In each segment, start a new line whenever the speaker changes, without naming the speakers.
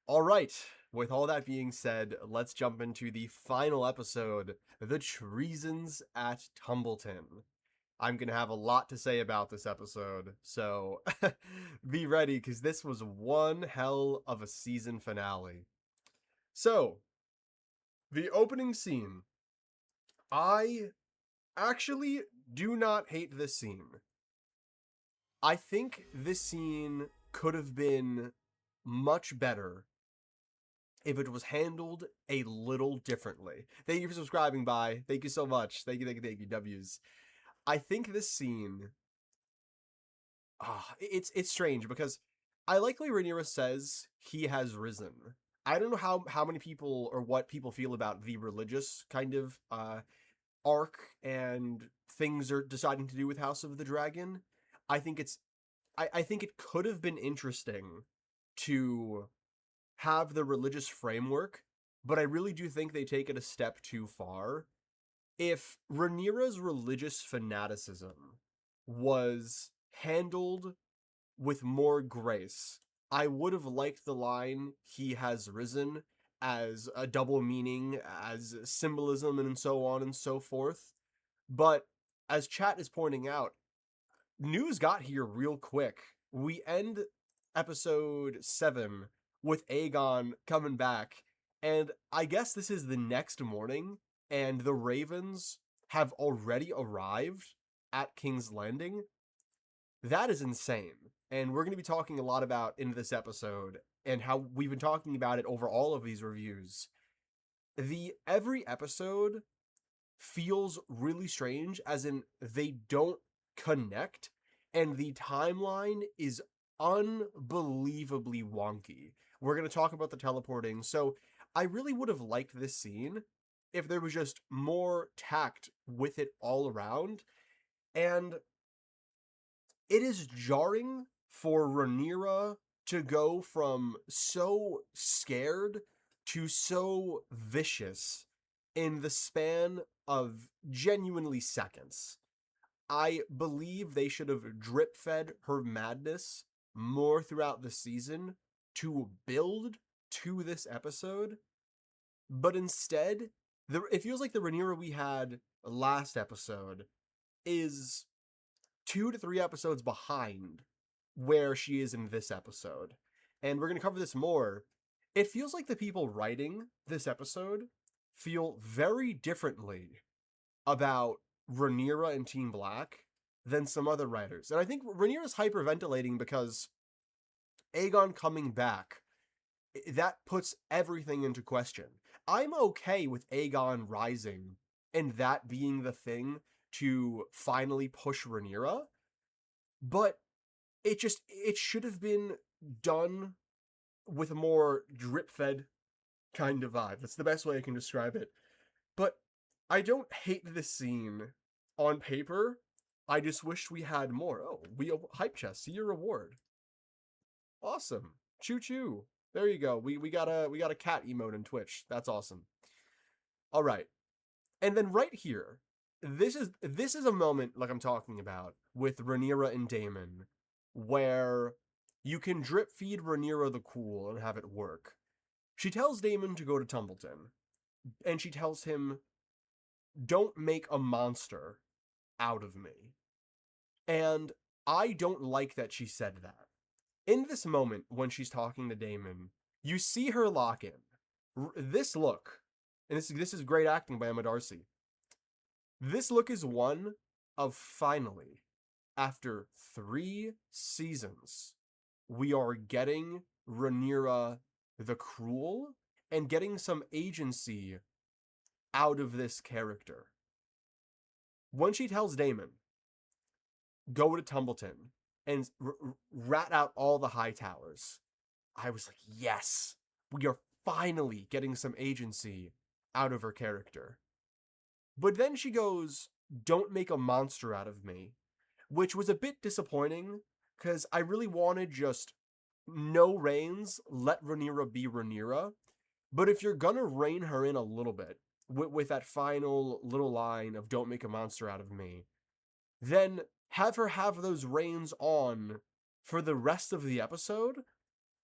All right. With all that being said, let's jump into the final episode, The Treasons at Tumbleton. I'm going to have a lot to say about this episode, so be ready because this was one hell of a season finale. So, the opening scene. I actually do not hate this scene. I think this scene could have been much better if it was handled a little differently. Thank you for subscribing, bye. Thank you so much. Thank you, W's. I think this scene, it's strange because I like the way Rhaenyra says he has risen. I don't know how many people or what people feel about the religious kind of arc and things are deciding to do with House of the Dragon. I think it's I think it could have been interesting to have the religious framework, but I really do think they take it a step too far. If Rhaenyra's religious fanaticism was handled with more grace, I would have liked the line, he has risen, as a double meaning, as symbolism, and so on and so forth. But as chat is pointing out, news got here real quick. We end episode 7 with Aegon coming back, and I guess this is the next morning, and the Ravens have already arrived at King's Landing. That is insane. And we're going to be talking a lot about in this episode and how we've been talking about it over all of these reviews. The every episode feels really strange, as in they don't connect, and the timeline is unbelievably wonky. We're going to talk about the teleporting. So I really would have liked this scene if there was just more tact with it all around. And it is jarring for Rhaenyra to go from so scared to so vicious in the span of genuinely seconds. I believe they should have drip fed her madness more throughout the season to build to this episode, but instead, it feels like the Rhaenyra we had last episode is 2 to 3 episodes behind where she is in this episode. And we're going to cover this more. It feels like the people writing this episode feel very differently about Rhaenyra and Team Black than some other writers. And I think Rhaenyra's hyperventilating because Aegon coming back, that puts everything into question. I'm okay with Aegon rising and that being the thing to finally push Rhaenyra, but it should have been done with a more drip fed kind of vibe. That's the best way I can describe it. But I don't hate this scene on paper. I just wish we had more. Oh, we hype chest. See your reward. Awesome. Choo choo. There you go. We got a cat emote in Twitch. That's awesome. All right. And then right here, this is a moment like I'm talking about with Rhaenyra and Daemon, where you can drip feed Rhaenyra the cool and have it work. She tells Daemon to go to Tumbleton, and she tells him, "Don't make a monster out of me." And I don't like that she said that. In this moment, when she's talking to Daemon, you see her lock in. This look, and this is great acting by Emma Darcy. This look is one of finally, after 3 seasons, we are getting Rhaenyra the Cruel and getting some agency out of this character. When she tells Daemon, go to Tumbleton and rat out all the high towers, I was like, yes, we are finally getting some agency out of her character. But then she goes, don't make a monster out of me, which was a bit disappointing because I really wanted just no reins, let Rhaenyra be Rhaenyra. But if you're gonna rein her in a little bit with that final little line of "Don't make a monster out of me," then have her have those reins on for the rest of the episode,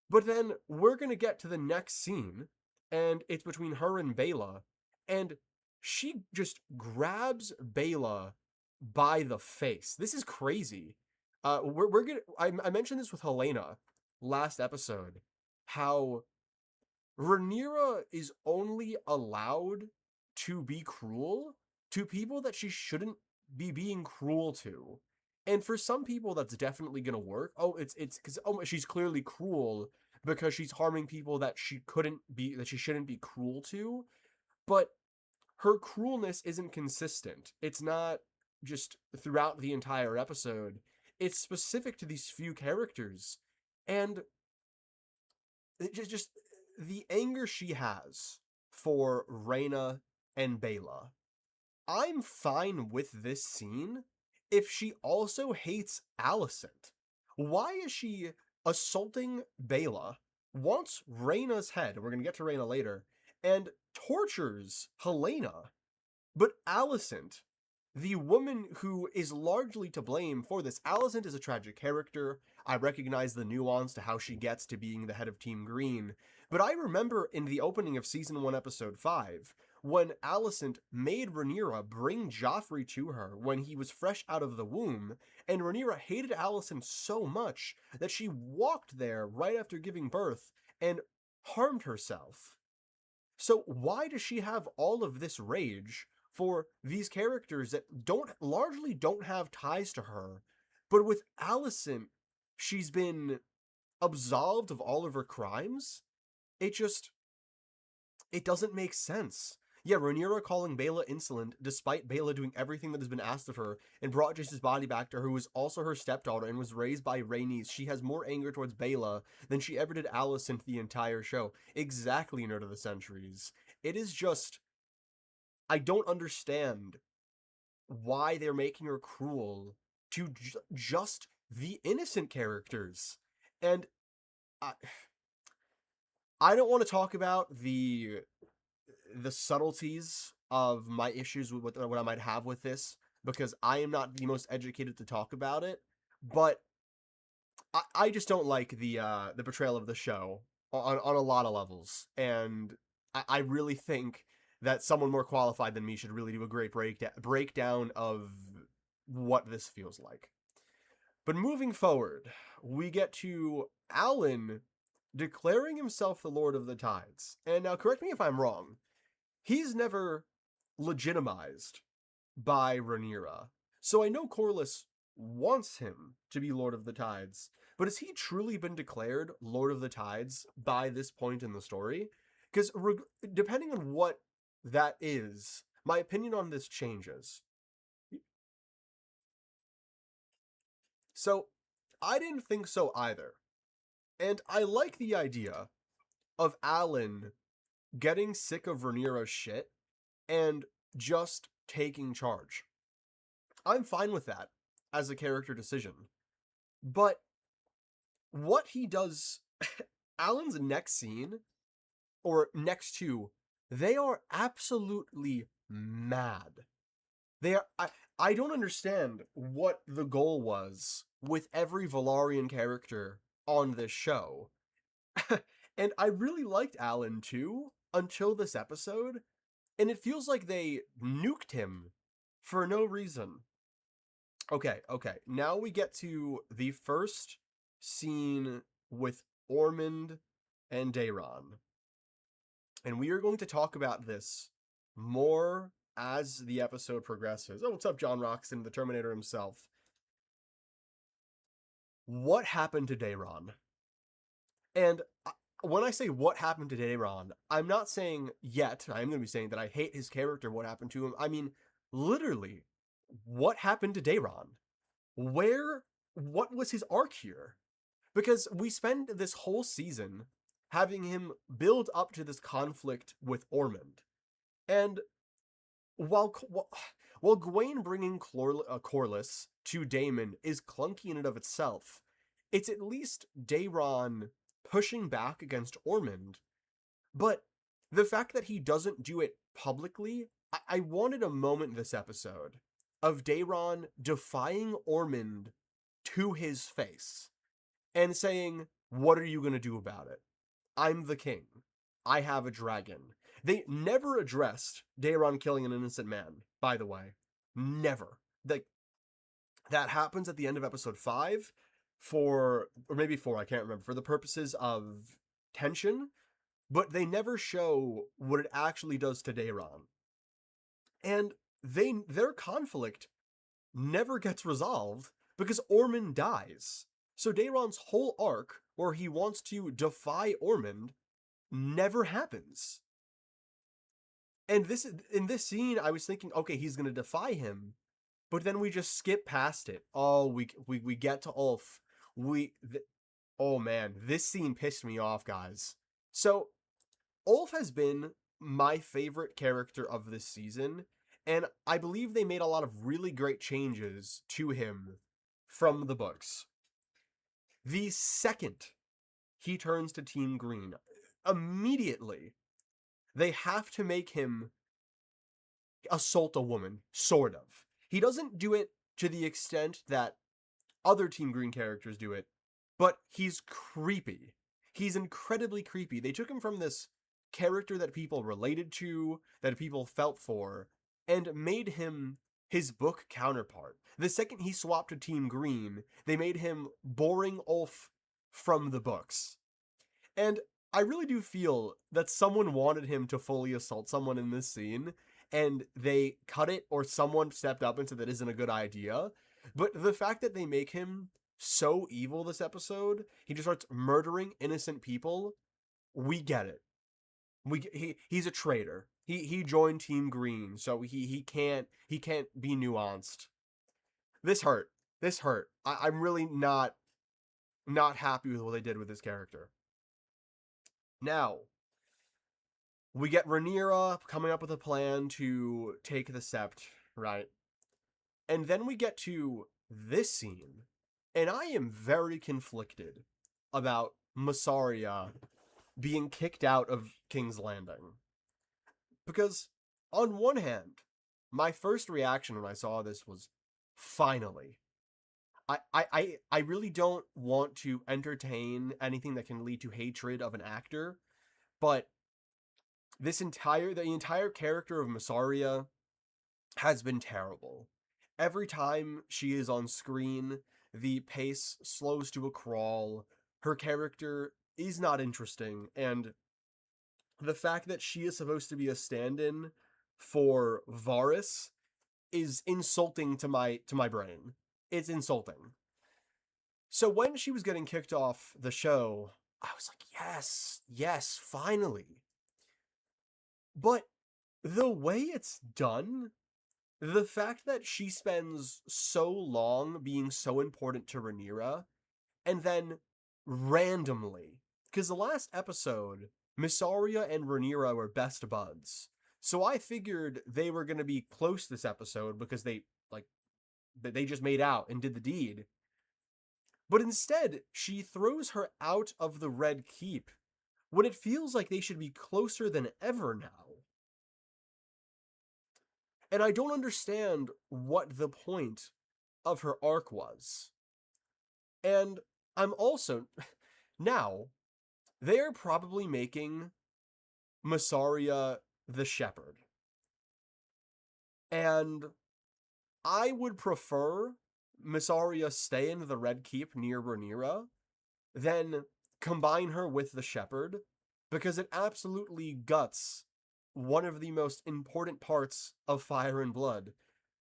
But then we're going to get to the next scene, and it's between her and Bela, and she just grabs Bela by the face. This is crazy. We're gonna. I mentioned this with Helena last episode, how Rhaenyra is only allowed to be cruel to people that she shouldn't be being cruel to. And for some people that's definitely going to work. Oh, it's cuz she's clearly cruel because she's harming people that she shouldn't be cruel to, but her cruelness isn't consistent. It's not just throughout the entire episode. It's specific to these few characters. And just the anger she has for Rhaena and Bela. I'm fine with this scene if she also hates Alicent. Why is she assaulting Bela, wants Rhaena's head, we're going to get to Rhaena later, and tortures Helena? But Alicent, the woman who is largely to blame for this, Alicent is a tragic character. I recognize the nuance to how she gets to being the head of Team Green. But I remember in the opening of Season 1, Episode 5, when Alicent made Rhaenyra bring Joffrey to her when he was fresh out of the womb, and Rhaenyra hated Alicent so much that she walked there right after giving birth and harmed herself. So why does she have all of this rage for these characters that largely don't have ties to her? But with Alicent, she's been absolved of all of her crimes. It just it doesn't make sense. Yeah, Rhaenyra calling Bela insolent, despite Bela doing everything that has been asked of her, and brought Jace's body back to her, who was also her stepdaughter and was raised by Rhaenys. She has more anger towards Bela than she ever did Alicent the entire show. Exactly, Nerd of the Centuries. It is just, I don't understand why they're making her cruel to just the innocent characters. And I, I don't want to talk about the subtleties of my issues with what I might have with this, because I am not the most educated to talk about it, but I just don't like the portrayal of the show on a lot of levels, and I really think that someone more qualified than me should really do a great breakdown of what this feels like. But moving forward, we get to Alan declaring himself the Lord of the Tides. And now, correct me if I'm wrong, he's never legitimized by Rhaenyra. So I know Corlys wants him to be Lord of the Tides, but has he truly been declared Lord of the Tides by this point in the story? Because depending on what that is, my opinion on this changes. So I didn't think so either. And I like the idea of Alan getting sick of Rhaenyra's shit and just taking charge. I'm fine with that as a character decision. But what he does, Alan's next scene, or next two, they are absolutely mad. I don't understand what the goal was with every Velaryon character on this show. And I really liked Alan too, until this episode, and it feels like they nuked him for no reason. Okay. Now we get to the first scene with Ormond and Daeron. And we are going to talk about this more as the episode progresses. Oh, what's up, John Roxon, the Terminator himself? What happened to Daeron? And when I say what happened to Daeron, I'm not saying yet, I'm going to be saying that I hate his character, what happened to him. I mean, literally, what happened to Daeron? What was his arc here? Because we spend this whole season having him build up to this conflict with Ormond. And while Gwaine bringing Corlys to Daemon is clunky in and of itself, it's at least Daeron pushing back against Ormond. But the fact that he doesn't do it publicly, I wanted a moment this episode of Daeron defying Ormond to his face and saying, What are you going to do about it? I'm the king. I have a dragon. They never addressed Daeron killing an innocent man, by the way. Never. Like, that happens at the end of episode 5 or maybe 4, I can't remember, for the purposes of tension, but they never show what it actually does to Daeron. And their conflict never gets resolved because Ormond dies. So Daeron's whole arc, where he wants to defy Ormond, never happens. And in this scene, I was thinking, okay, he's gonna defy him, but then we just skip past it. Oh, we get to Ulf. Oh man, this scene pissed me off, guys. So Ulf has been my favorite character of this season, and I believe they made a lot of really great changes to him from the books. The second he turns to Team Green, immediately they have to make him assault a woman, sort of. He doesn't do it to the extent that other Team Green characters do it, but he's creepy. He's incredibly creepy. They took him from this character that people related to, that people felt for, and made him his book counterpart. The second he swapped to Team Green, they made him boring Ulf from the books. And I really do feel that someone wanted him to fully assault someone in this scene, and they cut it, or someone stepped up and said that isn't a good idea. But the fact that they make him so evil this episode, he just starts murdering innocent people, we get it. He's a traitor. He joined Team Green, so he can't be nuanced. This hurt. This hurt. I'm really not happy with what they did with this character. Now, we get Rhaenyra coming up with a plan to take the Sept, right? And then we get to this scene, and I am very conflicted about Mysaria being kicked out of King's Landing. Because, on one hand, my first reaction when I saw this was, finally. I really don't want to entertain anything that can lead to hatred of an actor, but the entire character of Mysaria has been terrible. Every time she is on screen, the pace slows to a crawl. Her character is not interesting, and the fact that she is supposed to be a stand-in for Varys is insulting to my brain. It's insulting. So when she was getting kicked off the show, I was like, yes, finally. But the way it's done, the fact that she spends so long being so important to Rhaenyra, and then randomly, because the last episode, Mysaria and Rhaenyra were best buds, so I figured they were going to be close this episode because they just made out and did the deed. But instead, she throws her out of the Red Keep when it feels like they should be closer than ever now. And I don't understand what the point of her arc was. And I'm also... Now, they're probably making Mysaria the Shepherd. And I would prefer Mysaria stay in the Red Keep near Rhaenyra than combine her with the Shepherd, because it absolutely guts one of the most important parts of Fire and Blood,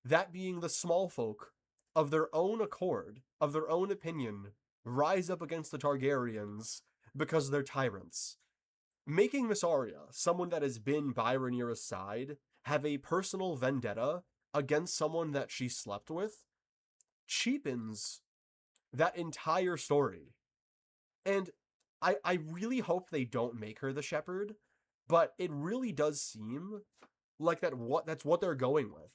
that being the small folk, of their own accord, of their own opinion, rise up against the Targaryens because they're tyrants. Making Mysaria, someone that has been by Rhaenyra's side, have a personal vendetta against someone that she slept with, cheapens that entire story. And I really hope they don't make her the Shepherd, but it really does seem like that's what they're going with.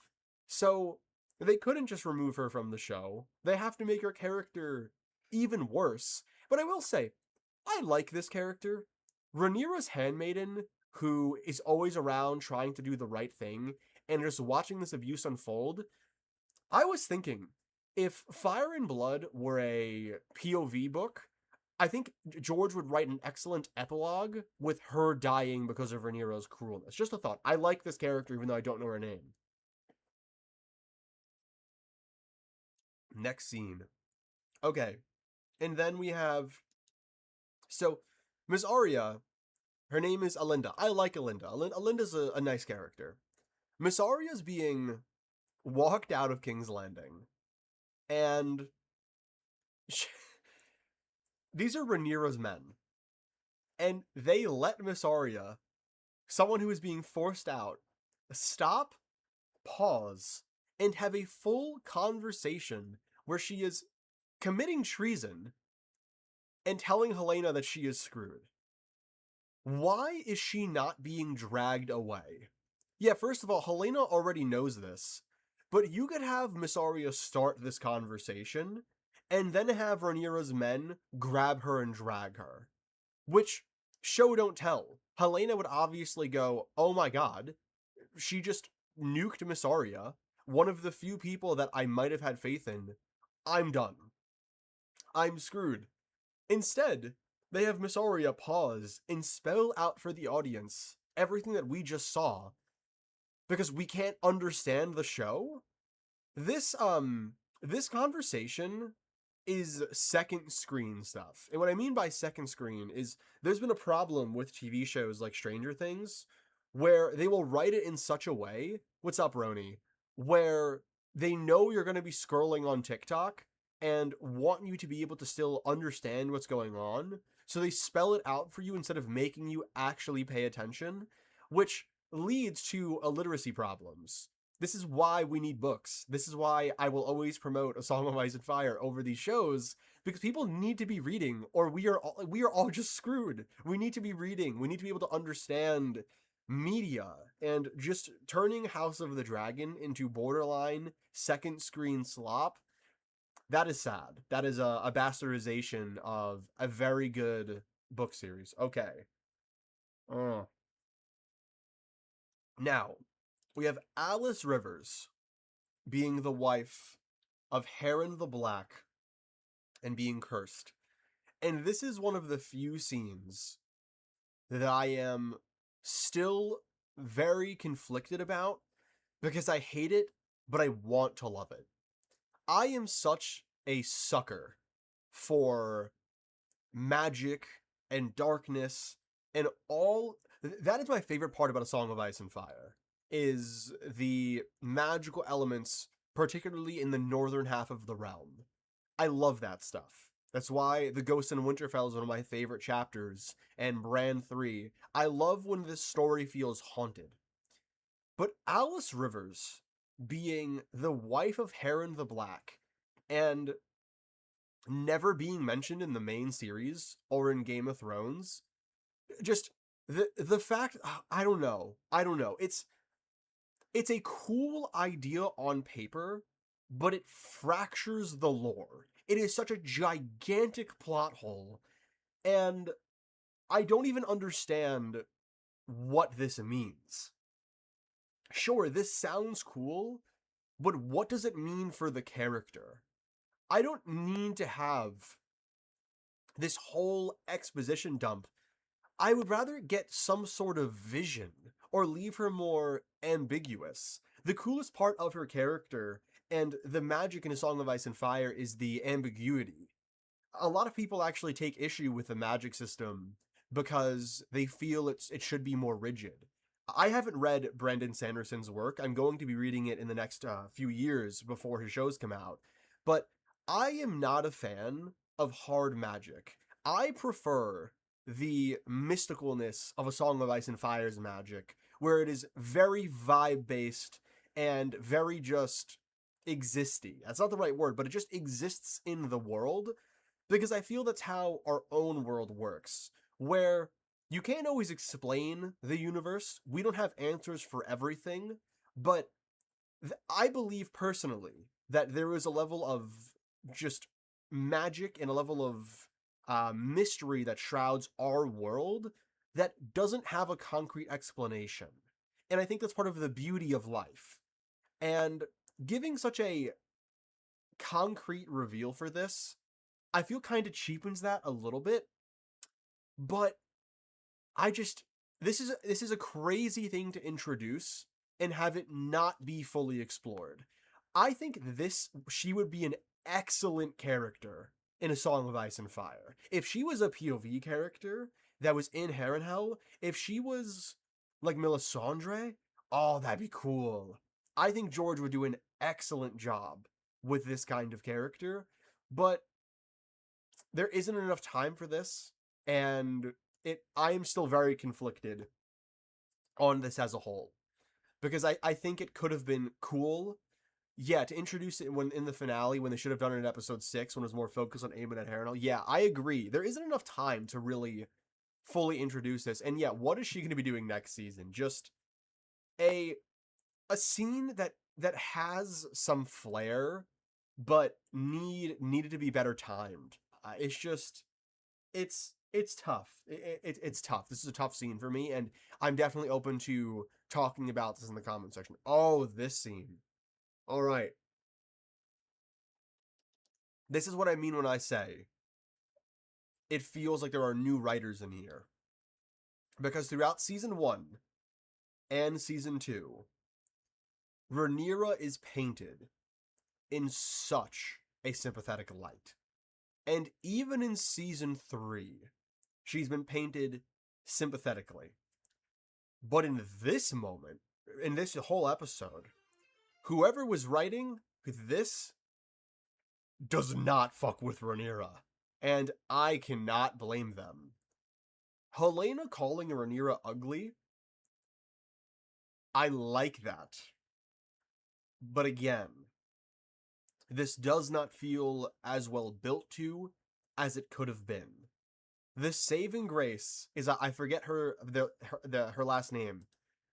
So they couldn't just remove her from the show. They have to make her character even worse. But I will say, I like this character. Rhaenyra's handmaiden, who is always around trying to do the right thing, and just watching this abuse unfold, I was thinking, if Fire and Blood were a POV book, I think George would write an excellent epilogue with her dying because of Rhaenyra's cruelness. Just a thought. I like this character even though I don't know her name. Next scene. Okay. And then we have so Miss Arya, her name is Alinda. I like Alinda. Alinda's a nice character. Miss Arya's being walked out of King's Landing, and she, these are Rhaenyra's men, and they let Miss Arya, someone who is being forced out, stop, pause, and have a full conversation where she is committing treason and telling Helena that she is screwed. Why is she not being dragged away? Yeah, first of all, Helena already knows this, but you could have Miss Arya start this conversation and then have Rhaenyra's men grab her and drag her. Which, show don't tell. Helena would obviously go, oh my god, she just nuked Miss Arya, one of the few people that I might have had faith in. I'm done. I'm screwed. Instead, they have Miss Arya pause and spell out for the audience everything that we just saw because we can't understand the show. This conversation is second screen stuff. And what I mean by second screen is there's been a problem with TV shows like Stranger Things where they will write it in such a way, what's up, Roni, where they know you're going to be scrolling on TikTok and want you to be able to still understand what's going on. So they spell it out for you instead of making you actually pay attention, which leads to illiteracy problems. This is why we need books. This is why I will always promote A Song of Ice and Fire over these shows, because people need to be reading or we are all just screwed. We need to be reading. We need to be able to understand media, and just turning House of the Dragon into borderline second screen slop. That is sad. That is a bastardization of a very good book series. Okay. Uh. Now, we have Alice Rivers being the wife of Harren the Black and being cursed. And this is one of the few scenes that I am still very conflicted about because I hate it, but I want to love it. I am such a sucker for magic and darkness and all. That is my favorite part about A Song of Ice and Fire, is the magical elements, particularly in the northern half of the realm. I love that stuff. That's why The Ghost in Winterfell is one of my favorite chapters, and Bran 3. I love when this story feels haunted. But Alice Rivers being the wife of Harren the Black and never being mentioned in the main series or in Game of Thrones, just the fact, I don't know. It's a cool idea on paper, but it fractures the lore. It is such a gigantic plot hole, and I don't even understand what this means. Sure, this sounds cool, but what does it mean for the character? I don't need to have this whole exposition dump. I would rather get some sort of vision or leave her more ambiguous. The coolest part of her character and the magic in A Song of Ice and Fire is the ambiguity. A lot of people actually take issue with the magic system because they feel it should be more rigid. I haven't read Brandon Sanderson's work. I'm going to be reading it in the next few years before his shows come out. But I am not a fan of hard magic. I prefer the mysticalness of A Song of Ice and Fire's magic, where it is very vibe based and very just existy. That's not the right word, but it just exists in the world, because I feel that's how our own world works, where you can't always explain the universe. We don't have answers for everything, but I believe personally that there is a level of just magic and a level of mystery that shrouds our world that doesn't have a concrete explanation. And I think that's part of the beauty of life. And giving such a concrete reveal for this I feel kind of cheapens that a little bit, but I just this is a crazy thing to introduce and have it not be fully explored. I think this she would be an excellent character in A Song of Ice and Fire. If she was a POV character that was in Harrenhal, if she was like Melisandre, oh, that'd be cool. I think George would do an excellent job with this kind of character, but there isn't enough time for this, and I am still very conflicted on this as a whole because I think it could have been cool, yeah, to introduce it when in the finale when they should have done it in episode 6 when it was more focused on Aemon and Harrenhal. Yeah, I agree. There isn't enough time to really fully introduce this. And yeah, what is she going to be doing next season? Just a a scene that has some flair but needed to be better timed. It's just it's tough. It's tough. This is a tough scene for me, and I'm definitely open to talking about this in the comment section. Oh, this scene. All right. This is what I mean when I say it feels like there are new writers in here. Because throughout season 1 and season 2, Rhaenyra is painted in such a sympathetic light. And even in season 3, she's been painted sympathetically. But in this moment, in this whole episode, whoever was writing this does not fuck with Rhaenyra. And I cannot blame them. Helaena calling Rhaenyra ugly, I like that. But again, this does not feel as well built to as it could have been. The saving grace is I forget her last name.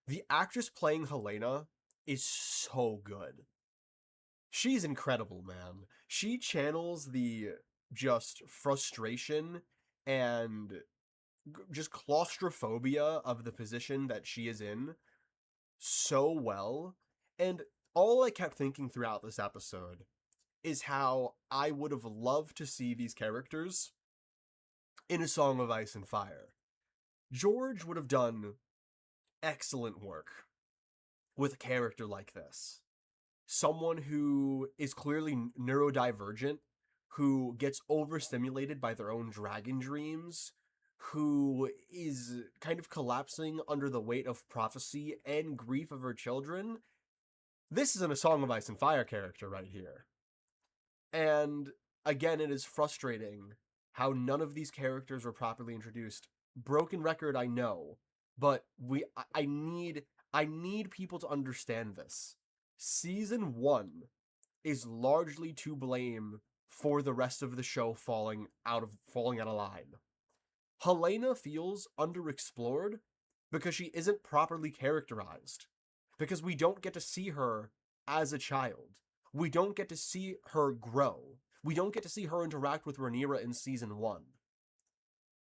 The actress playing Helaena is so good. She's incredible, man. She channels the just frustration and just claustrophobia of the position that she is in so well. And all I kept thinking throughout this episode is how I would have loved to see these characters in A Song of Ice and Fire. George would have done excellent work with a character like this. Someone who is clearly neurodivergent, who gets overstimulated by their own dragon dreams, who is kind of collapsing under the weight of prophecy and grief of her children. This isn't A Song of Ice and Fire character right here. And again, it is frustrating how none of these characters were properly introduced. Broken record, I know, but I need people to understand this. Season 1 is largely to blame for the rest of the show falling out of line. Helaena feels underexplored because she isn't properly characterized. Because we don't get to see her as a child. We don't get to see her grow. We don't get to see her interact with Rhaenyra in season 1.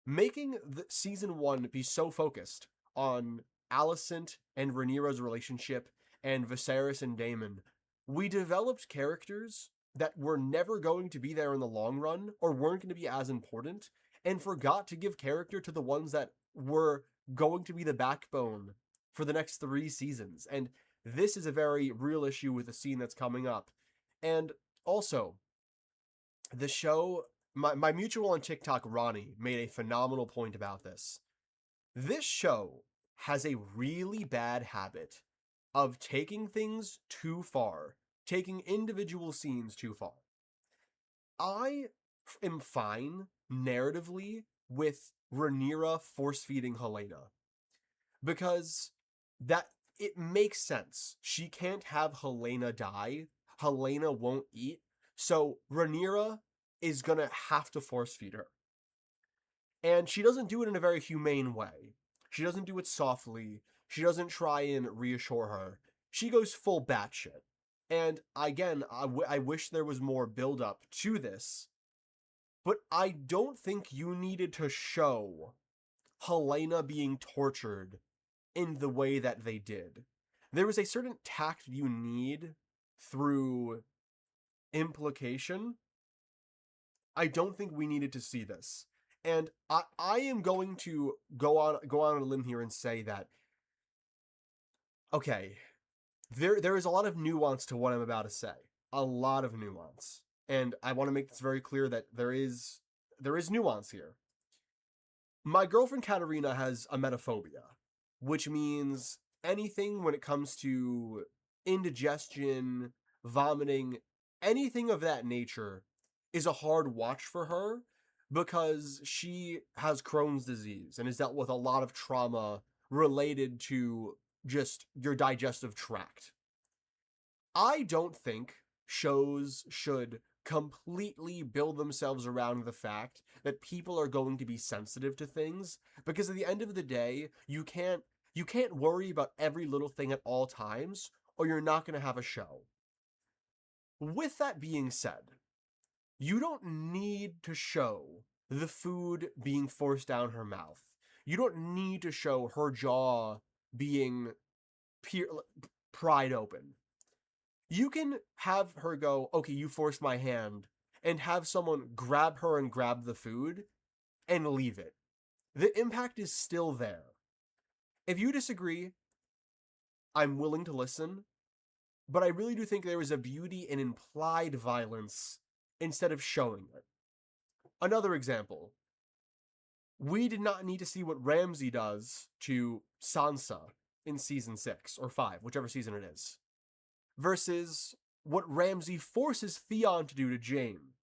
Making the season 1 be so focused on Alicent and Rhaenyra's relationship and Viserys and Daemon, we developed characters that were never going to be there in the long run or weren't going to be as important, and forgot to give character to the ones that were going to be the backbone for the next 3 seasons. And this is a very real issue with the scene that's coming up. And also, the show, my mutual on TikTok, Ronnie, made a phenomenal point about this. This show has a really bad habit of taking things too far, taking individual scenes too far. I am fine narratively with Rhaenyra force-feeding Helaena, because that it makes sense. She can't have Helaena die. Helaena won't eat, so Rhaenyra is gonna have to force-feed her. And she doesn't do it in a very humane way. She doesn't do it softly. She doesn't try and reassure her. She goes full batshit. And again, I wish there was more build-up to this, but I don't think you needed to show Helaena being tortured in the way that they did. There was a certain tact you need through implication I don't think we needed to see this. And I am going to go on a limb here and say that, okay, there is a lot of nuance to what I'm about to say. A lot of nuance. And I want to make this very clear that there is nuance here. My girlfriend Katarina has emetophobia, which means anything when it comes to indigestion, vomiting, anything of that nature is a hard watch for her because she has Crohn's disease and has dealt with a lot of trauma related to just your digestive tract. I don't think shows should completely build themselves around the fact that people are going to be sensitive to things, because at the end of the day, you can't worry about every little thing at all times, or you're not going to have a show. With that being said, you don't need to show the food being forced down her mouth. You don't need to show her jaw being pried open. You can have her go, okay, you forced my hand, and have someone grab her and grab the food and leave it. The impact is still there. If you disagree, I'm willing to listen, but I really do think there is a beauty in implied violence instead of showing it. Another example. We did not need to see what Ramsay does to Sansa in season 6 or 5, whichever season it is, versus what Ramsay forces Theon to do to Jaime.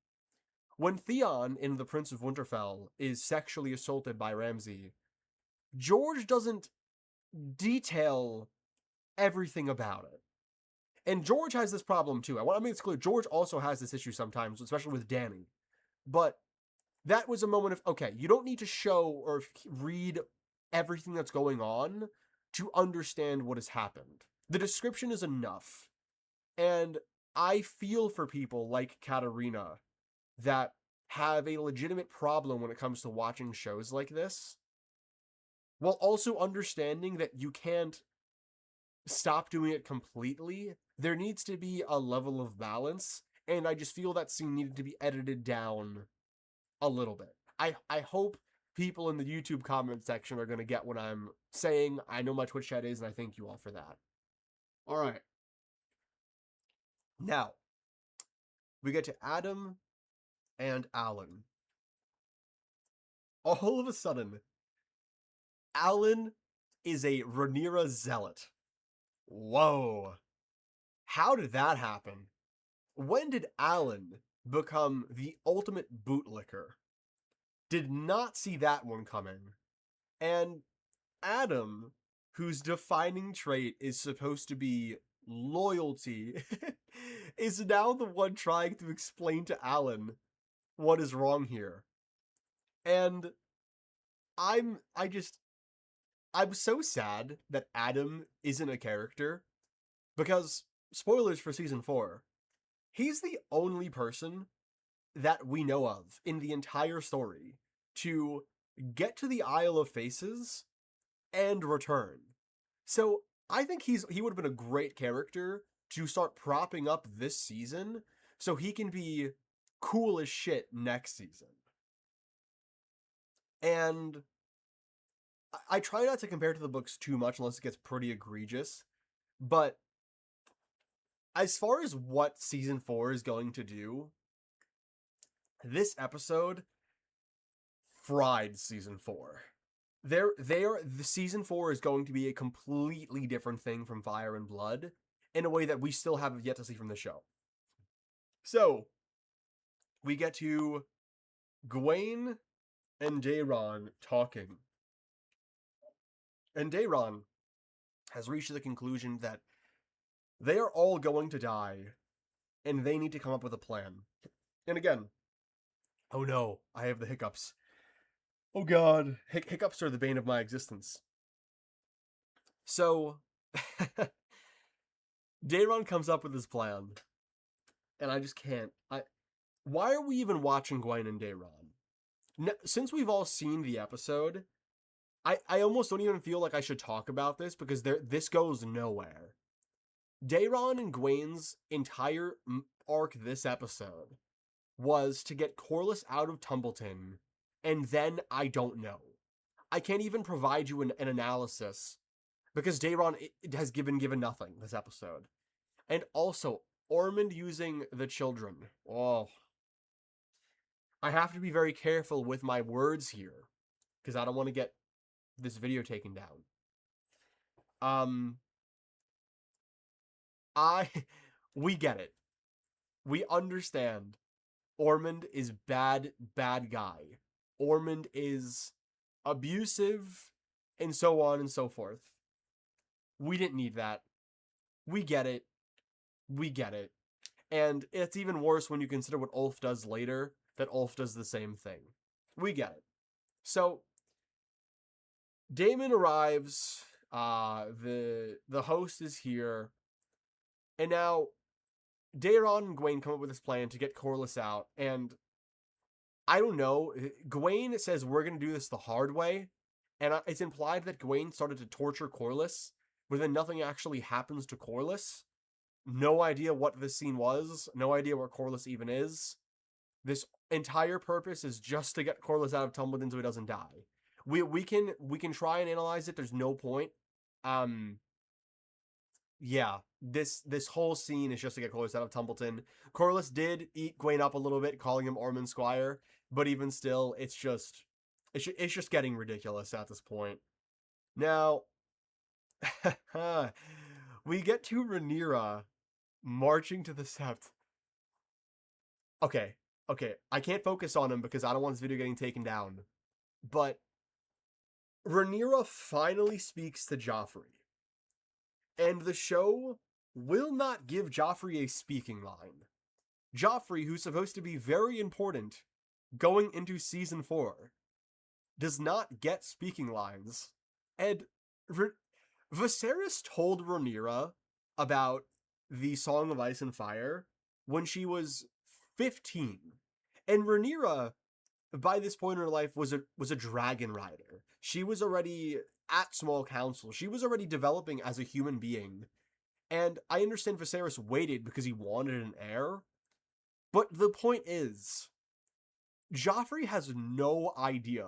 When Theon in The Prince of Winterfell is sexually assaulted by Ramsay, George doesn't detail everything about it. And George has this problem too. I want to make this clear. George also has this issue sometimes, especially with Dany. But that was a moment of, okay, you don't need to show or read everything that's going on to understand what has happened. The description is enough. And I feel for people like Katarina that have a legitimate problem when it comes to watching shows like this, while also understanding that you can't stop doing it completely. There needs to be a level of balance, and I just feel that scene needed to be edited down a little bit. I hope people in the YouTube comment section are going to get what I'm saying. I know my Twitch chat is, and I thank you all for that. All right. Now, we get to Adam and Alan. All of a sudden, Alan is a Rhaenyra zealot. Whoa. How did that happen? When did Alan become the ultimate bootlicker? Did not see that one coming. And Adam, whose defining trait is supposed to be loyalty, is now the one trying to explain to Alan what is wrong here. And I'm so sad that Adam isn't a character, because spoilers for season 4, he's the only person that we know of in the entire story to get to the Isle of Faces and return. So I think he would have been a great character to start propping up this season so he can be cool as shit next season. And I try not to compare to the books too much unless it gets pretty egregious, but as far as what season 4 is going to do, this episode fried season 4. The season 4 is going to be a completely different thing from Fire and Blood in a way that we still have yet to see from the show. So, we get to Gwaine and Daeron talking. And Daeron has reached the conclusion that they are all going to die, and they need to come up with a plan. And again, oh no, I have the hiccups. Oh god, hiccups are the bane of my existence. So, Daeron comes up with his plan, and I just can't. Why are we even watching Gwaine and Daeron? Since we've all seen the episode, I almost don't even feel like I should talk about this, because this goes nowhere. Daeron and Gwaine's entire arc this episode was to get Corlys out of Tumbleton, and then I don't know. I can't even provide you an analysis because Daeron has given nothing this episode. And also, Ormond using the children. Oh, I have to be very careful with my words here because I don't want to get this video taken down. We get it. We understand. Ormond is bad guy. Ormond is abusive, and so on and so forth. We didn't need that. We get it. And it's even worse when you consider what Ulf does later, that Ulf does the same thing. We get it. So, Daemon arrives, the host is here, and now Daeron and Gwaine come up with this plan to get Corlys out, and I don't know, Gwaine says we're going to do this the hard way, and it's implied that Gwaine started to torture Corlys, but then nothing actually happens to Corlys. No idea what this scene was, no idea where Corlys even is. This entire purpose is just to get Corlys out of Tumbleton so he doesn't die. We can try and analyze it, there's no point. Yeah, this whole scene is just to get Corlys out of Tumbleton. Corlys did eat Gwaine up a little bit, calling him Ormond Squire, but even still, it's just getting ridiculous at this point. Now, we get to Rhaenyra marching to the Sept. Okay, I can't focus on him because I don't want this video getting taken down. But Rhaenyra finally speaks to Joffrey. And the show will not give Joffrey a speaking line. Joffrey, who's supposed to be very important going into season 4, does not get speaking lines. And Viserys told Rhaenyra about the Song of Ice and Fire when she was 15. And Rhaenyra, by this point in her life, was a dragon rider. She was already at Small Council. She was already developing as a human being. And I understand Viserys waited because he wanted an heir. But the point is, Joffrey has no idea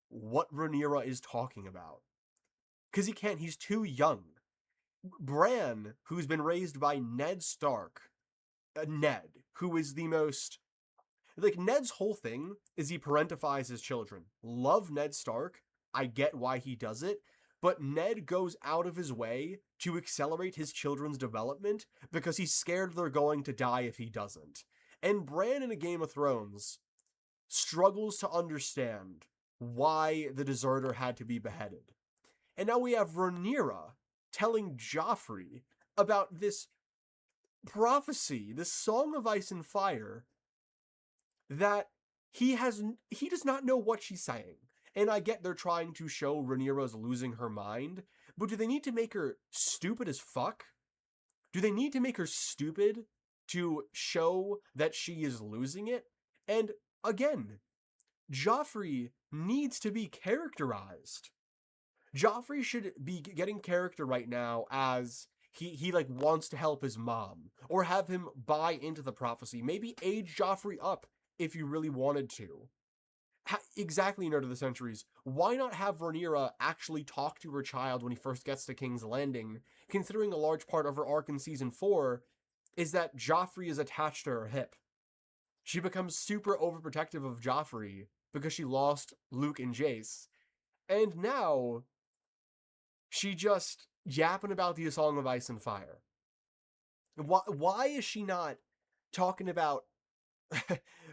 what Rhaenyra is talking about. Because he can't, he's too young. Bran, who's been raised by Ned Stark, Ned, who is the most... Like, Ned's whole thing is he parentifies his children. Love Ned Stark. I get why he does it. But Ned goes out of his way to accelerate his children's development because he's scared they're going to die if he doesn't. And Bran in A Game of Thrones struggles to understand why the deserter had to be beheaded. And now we have Rhaenyra telling Joffrey about this prophecy, this Song of Ice and Fire, that he does not know what she's saying. And I get they're trying to show Rhaenyra's losing her mind, but do they need to make her stupid as fuck? Do they need to make her stupid to show that she is losing it? And again, Joffrey needs to be characterized. Joffrey should be getting character right now as he like wants to help his mom, or have him buy into the prophecy. Maybe age Joffrey up if you really wanted to. Exactly, Nerd of the Centuries. Why not have Rhaenyra actually talk to her child when he first gets to King's Landing, considering a large part of her arc in Season 4 is that Joffrey is attached to her hip. She becomes super overprotective of Joffrey because she lost Luke and Jace. And now, she just yapping about the Song of Ice and Fire. Why is she not talking about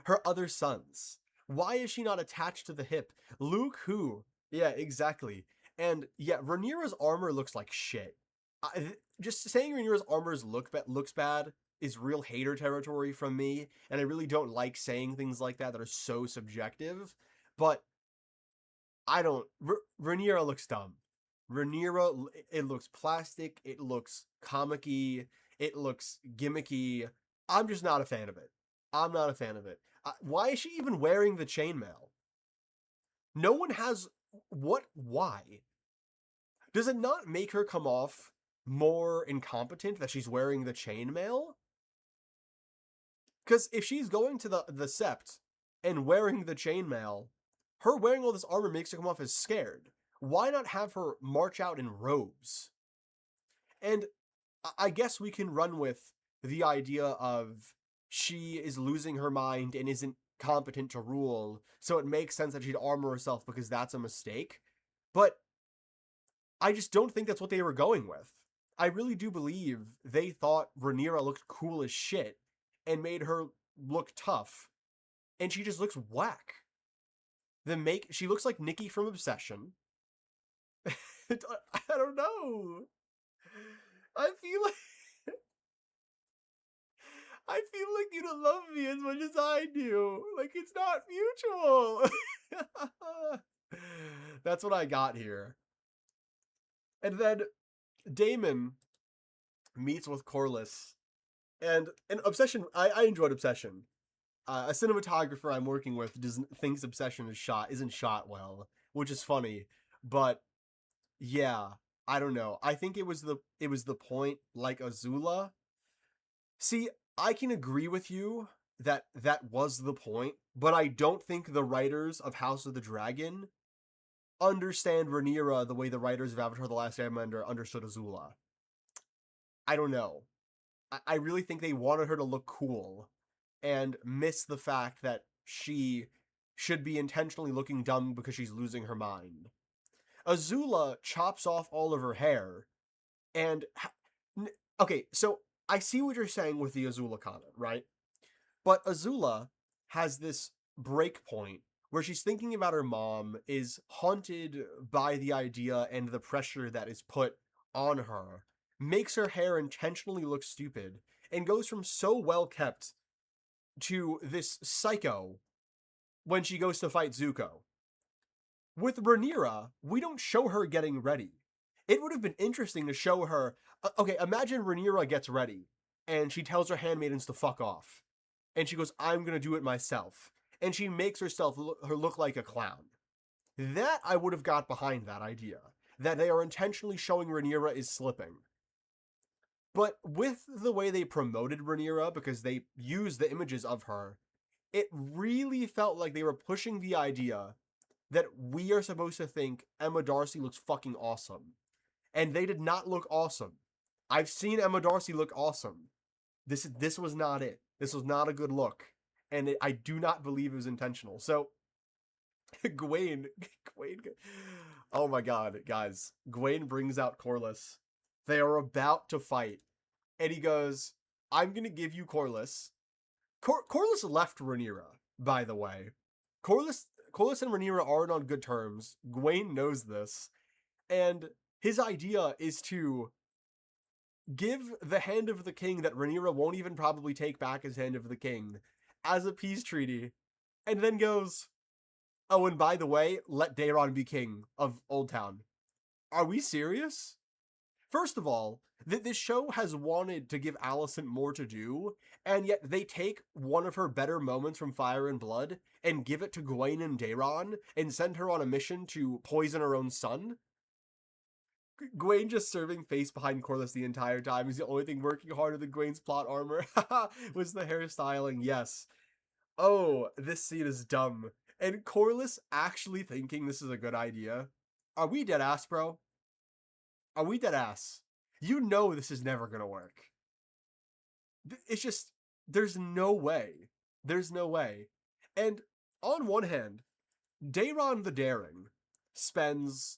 her other sons? Why is she not attached to the hip? Luke who? Yeah, exactly. And yeah, Rhaenyra's armor looks like shit. Just saying Rhaenyra's armor looks bad is real hater territory from me, and I really don't like saying things like that are so subjective, but I don't... Rhaenyra looks dumb. Rhaenyra, it looks plastic, it looks comic-y, it looks gimmicky. I'm just not a fan of it. I'm not a fan of it. Why is she even wearing the chainmail? No one has... What? Why? Does it not make her come off more incompetent that she's wearing the chainmail? Because if she's going to the Sept and wearing the chainmail, her wearing all this armor makes her come off as scared. Why not have her march out in robes? And I guess we can run with the idea of she is losing her mind and isn't competent to rule, so it makes sense that she'd armor herself because that's a mistake. But I just don't think that's what they were going with. I really do believe they thought Rhaenyra looked cool as shit and made her look tough, and she just looks whack. She looks like Nikki from Obsession. I don't know. I feel like you don't love me as much as I do. Like, it's not mutual. That's what I got here. And then Daemon meets with Corlys. And Obsession, I enjoyed Obsession. A cinematographer I'm working with thinks Obsession isn't shot well, which is funny. But yeah, I don't know. I think it was the point, like Azula. See, I can agree with you that was the point, but I don't think the writers of House of the Dragon understand Rhaenyra the way the writers of Avatar: The Last Airbender understood Azula. I don't know. I really think they wanted her to look cool and miss the fact that she should be intentionally looking dumb because she's losing her mind. Azula chops off all of her hair, and okay, so I see what you're saying with the Azula comment, right? But Azula has this break point where she's thinking about her mom, is haunted by the idea and the pressure that is put on her, makes her hair intentionally look stupid, and goes from so well kept to this psycho when she goes to fight Zuko. With Rhaenyra, we don't show her getting ready. It would have been interesting to show her. Okay, imagine Rhaenyra gets ready and she tells her handmaidens to fuck off, and she goes, "I'm gonna do it myself," and she makes herself look like a clown. That I would have got behind that idea, that they are intentionally showing Rhaenyra is slipping. But with the way they promoted Rhaenyra, because they used the images of her, it really felt like they were pushing the idea that we are supposed to think Emma Darcy looks fucking awesome. And they did not look awesome. I've seen Emma Darcy look awesome. This was not it. This was not a good look. And I do not believe it was intentional. So, Gwaine, oh my god, guys. Gwaine brings out Corlys. They are about to fight. And he goes, "I'm going to give you Corlys." Corlys left Rhaenyra, by the way. Corlys and Rhaenyra aren't on good terms. Gwaine knows this. And his idea is to give the Hand of the King that Rhaenyra won't even probably take back as Hand of the King as a peace treaty. And then goes, "Oh, and by the way, let Daeron be king of Oldtown." Are we serious? First of all, this show has wanted to give Alicent more to do, and yet they take one of her better moments from Fire and Blood and give it to Gwaine and Daeron and send her on a mission to poison her own son. Gwaine just serving face behind Corlys the entire time is the only thing working harder than Gwaine's plot armor. Was the hairstyling, yes. Oh, this scene is dumb. And Corlys actually thinking this is a good idea. Are we dead ass, bro? Are we dead ass? You know this is never gonna work. It's just, there's no way. There's no way. And on one hand, Daeron the Daring spends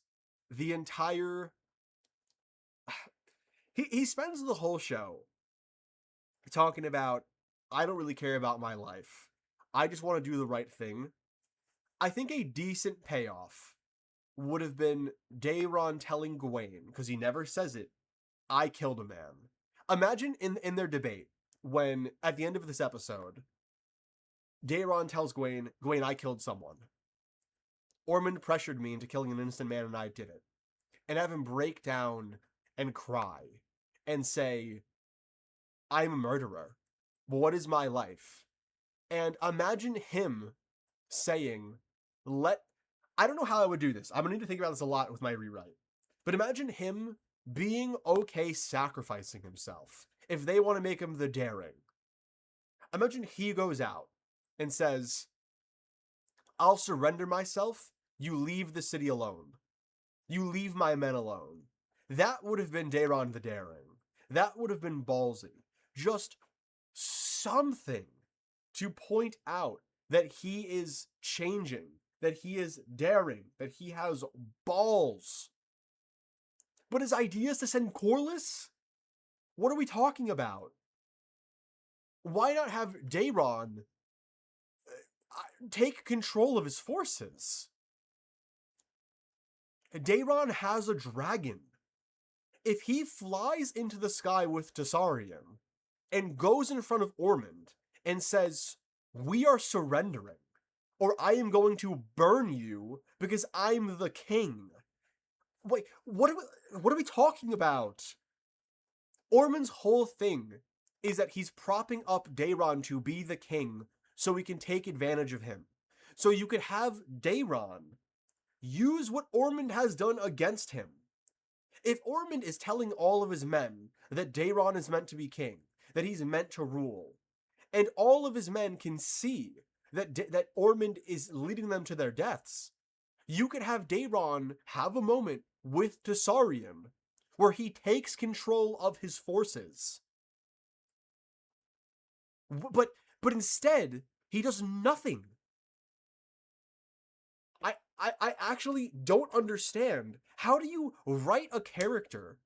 the entire... He spends the whole show talking about, I don't really care about my life. I just want to do the right thing. I think a decent payoff would have been Daeron telling Gwaine, because he never says it, "I killed a man." Imagine in their debate, when, at the end of this episode, Daeron tells Gwaine, "I killed someone. Ormond pressured me into killing an innocent man and I did it." And have him break down and cry and say, "I'm a murderer. What is my life?" And imagine him saying, I don't know how I would do this. I'm going to need to think about this a lot with my rewrite. But imagine him being okay sacrificing himself if they want to make him the Daring. Imagine he goes out and says, I'll surrender myself. You leave the city alone. You leave my men alone. That would have been Daeron the Daring. That would have been ballsy. Just something to point out that he is changing, that he is daring, that he has balls. But his idea is to send Corlys? What are we talking about? Why not have Daeron take control of his forces? Daeron has a dragon. If he flies into the sky with Tessarion and goes in front of Ormond and says, we are surrendering, or I am going to burn you because I'm the king. Wait, what are we talking about? Ormond's whole thing is that he's propping up Daeron to be the king so he can take advantage of him. So you could have Daeron use what Ormond has done against him. If Ormond is telling all of his men that Daeron is meant to be king, that he's meant to rule, and all of his men can see that Ormond is leading them to their deaths, you could have Daeron have a moment with Tessarion where he takes control of his forces. But instead, he does nothing. I actually don't understand. How do you write a character,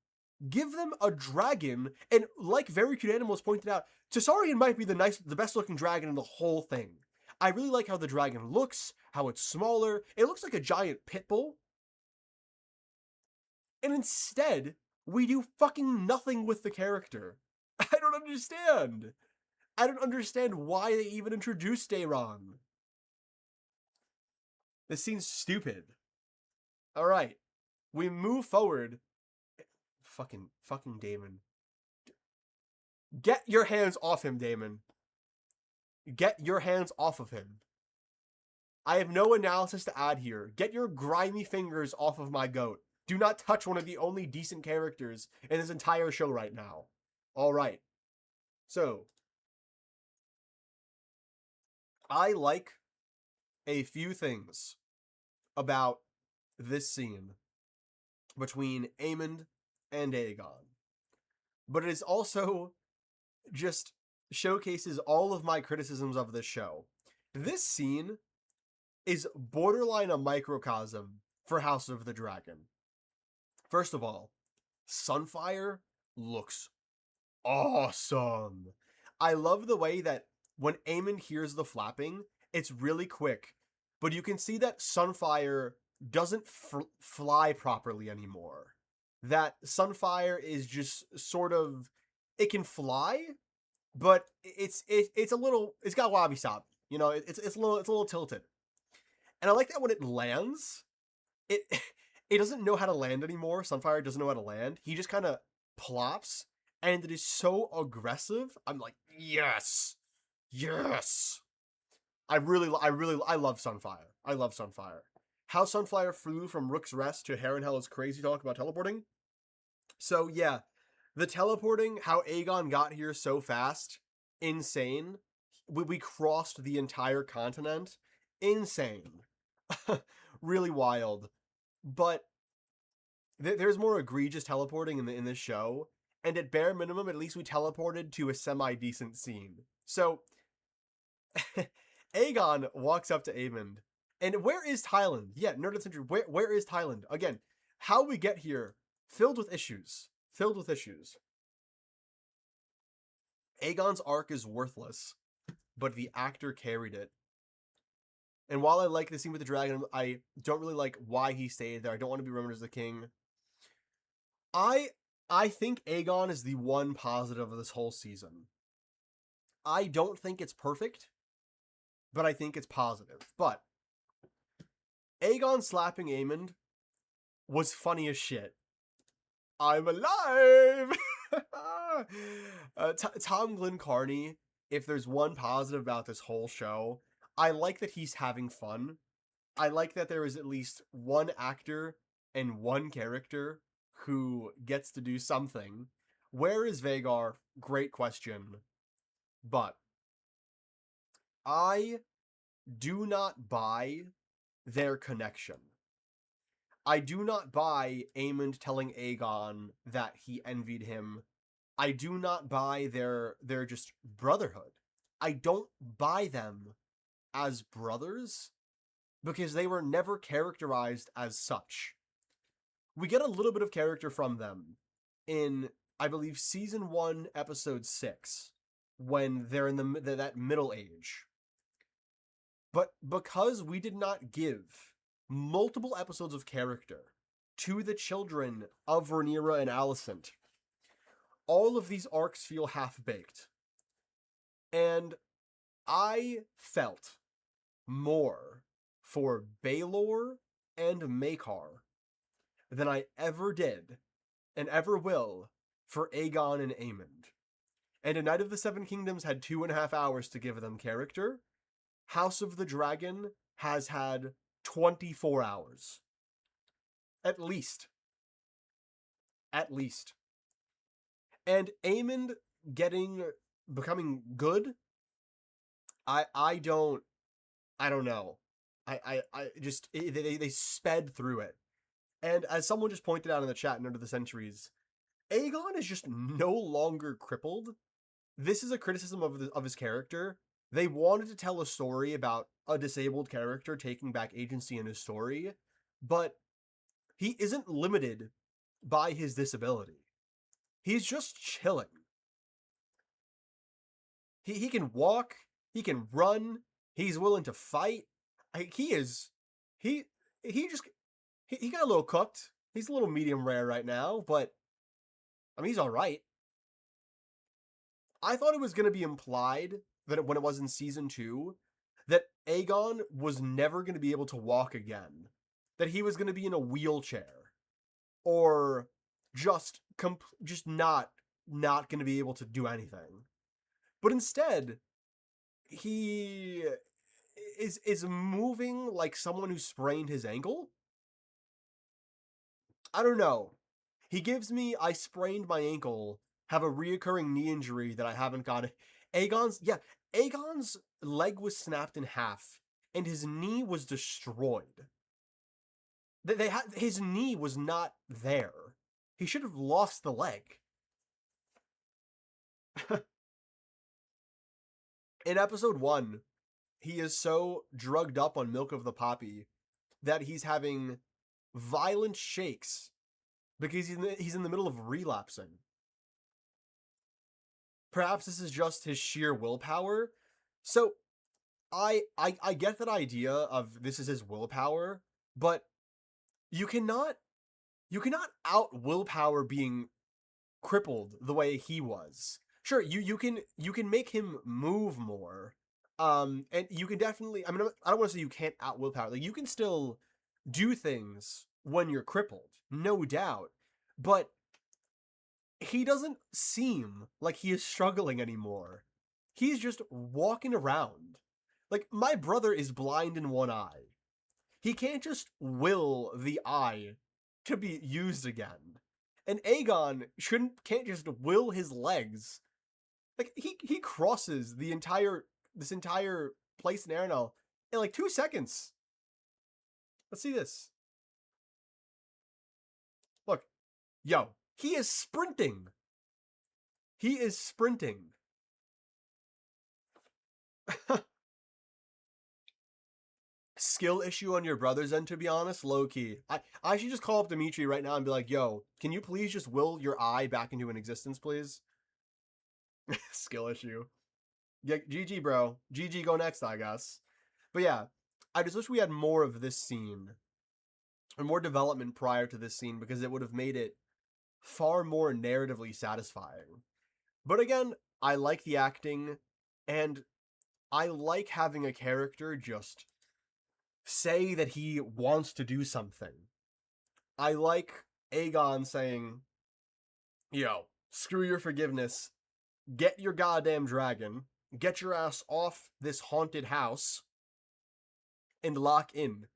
give them a dragon, and like Very Cute Animals pointed out, Tessarion might be the best looking dragon in the whole thing. I really like how the dragon looks, how it's smaller. It looks like a giant pit bull. And instead, we do fucking nothing with the character. I don't understand. I don't understand why they even introduced Daeron. This seems stupid. Alright. We move forward. Fucking Daemon. Get your hands off him, Daemon. Get your hands off of him. I have no analysis to add here. Get your grimy fingers off of my goat. Do not touch one of the only decent characters in this entire show right now. Alright. So, I like a few things about this scene between Aemond and Aegon. But it is also just showcases all of my criticisms of this show. This scene is borderline a microcosm for House of the Dragon. First of all, Sunfire looks awesome. I love the way that when Aemond hears the flapping, it's really quick, but you can see that Sunfire doesn't fly properly anymore. That Sunfire is just sort of, it can fly, but it's a little, it's got wabi sabi. You know, it's a little tilted. And I like that when it lands, it it doesn't know how to land anymore. Sunfire doesn't know how to land. He just kind of plops, and it is so aggressive. I'm like, yes, yes. I love Sunfire. I love Sunfire. How Sunfire flew from Rook's Rest to Harrenhal is crazy talk about teleporting. So yeah, the teleporting, how Aegon got here so fast, insane. We crossed the entire continent, insane. Really wild. But there's more egregious teleporting in this show, and at bare minimum, at least we teleported to a semi-decent scene. So, Aegon walks up to Aemond, and where is Tyland? Yeah, Nerd Century, where is Tyland? Again, how we get here, filled with issues. Filled with issues. Aegon's arc is worthless, but the actor carried it. And while I like the scene with the dragon, I don't really like why he stayed there. I don't want to be remembered as the king. I think Aegon is the one positive of this whole season. I don't think it's perfect, but I think it's positive. But Aegon slapping Aemond was funny as shit. I'm alive! Tom Glencarney, if there's one positive about this whole show, I like that he's having fun. I like that there is at least one actor and one character who gets to do something. Where is Vhagar? Great question. But I do not buy their connection. I do not buy Aemond telling Aegon that he envied him. I do not buy their just brotherhood. I don't buy them as brothers because they were never characterized as such. We get a little bit of character from them in, I believe, season 1, episode 6, when they're in that middle age. But because we did not give multiple episodes of character to the children of Rhaenyra and Alicent, all of these arcs feel half-baked. And I felt more for Baelor and Maekar than I ever did and ever will for Aegon and Aemond. And A Knight of the Seven Kingdoms had 2.5 hours to give them character. House of the Dragon has had 24 hours. At least. At least. And Aemond becoming good, I don't know. I just, they sped through it. And as someone just pointed out in the chat in Under the Centuries, Aegon is just no longer crippled. This is a criticism of his character. They wanted to tell a story about a disabled character taking back agency in his story, but he isn't limited by his disability. He's just chilling. He can walk, he can run, he's willing to fight. He got a little cooked. He's a little medium rare right now, but I mean, he's all right. I thought it was going to be implied that when it was in season 2, that Aegon was never going to be able to walk again. That he was going to be in a wheelchair. Or just not going to be able to do anything. But instead, he is moving like someone who sprained his ankle. I don't know. He gives me, I sprained my ankle, have a reoccurring knee injury that I haven't got. Aegon's leg was snapped in half, and his knee was destroyed. His knee was not there. He should have lost the leg. In episode 1, he is so drugged up on Milk of the Poppy that he's having violent shakes because he's in the middle of relapsing. Perhaps this is just his sheer willpower. So I get that idea of this is his willpower, but you cannot out willpower being crippled the way he was. Sure, you can make him move more. And you can definitely, I mean, I don't want to say you can't out willpower. Like, you can still do things when you're crippled, no doubt. But he doesn't seem like he is struggling anymore. He's just walking around. Like, my brother is blind in one eye. He can't just will the eye to be used again. And Aegon can't just will his legs. Like, he crosses this entire place in Arenal in like 2 seconds. Let's see this. Look. Yo, he is sprinting. He is sprinting. Skill issue on your brother's end, to be honest, low-key. I should just call up Dimitri right now and be like, yo, can you please just will your eye back into an existence, please? Skill issue. Yeah, GG, bro. GG, go next, I guess. But yeah, I just wish we had more of this scene. Or more development prior to this scene, because it would have made it far more narratively satisfying. But again, I like the acting, and I like having a character just say that he wants to do something. I like Aegon saying, yo, screw your forgiveness, get your goddamn dragon, get your ass off this haunted house, and lock in.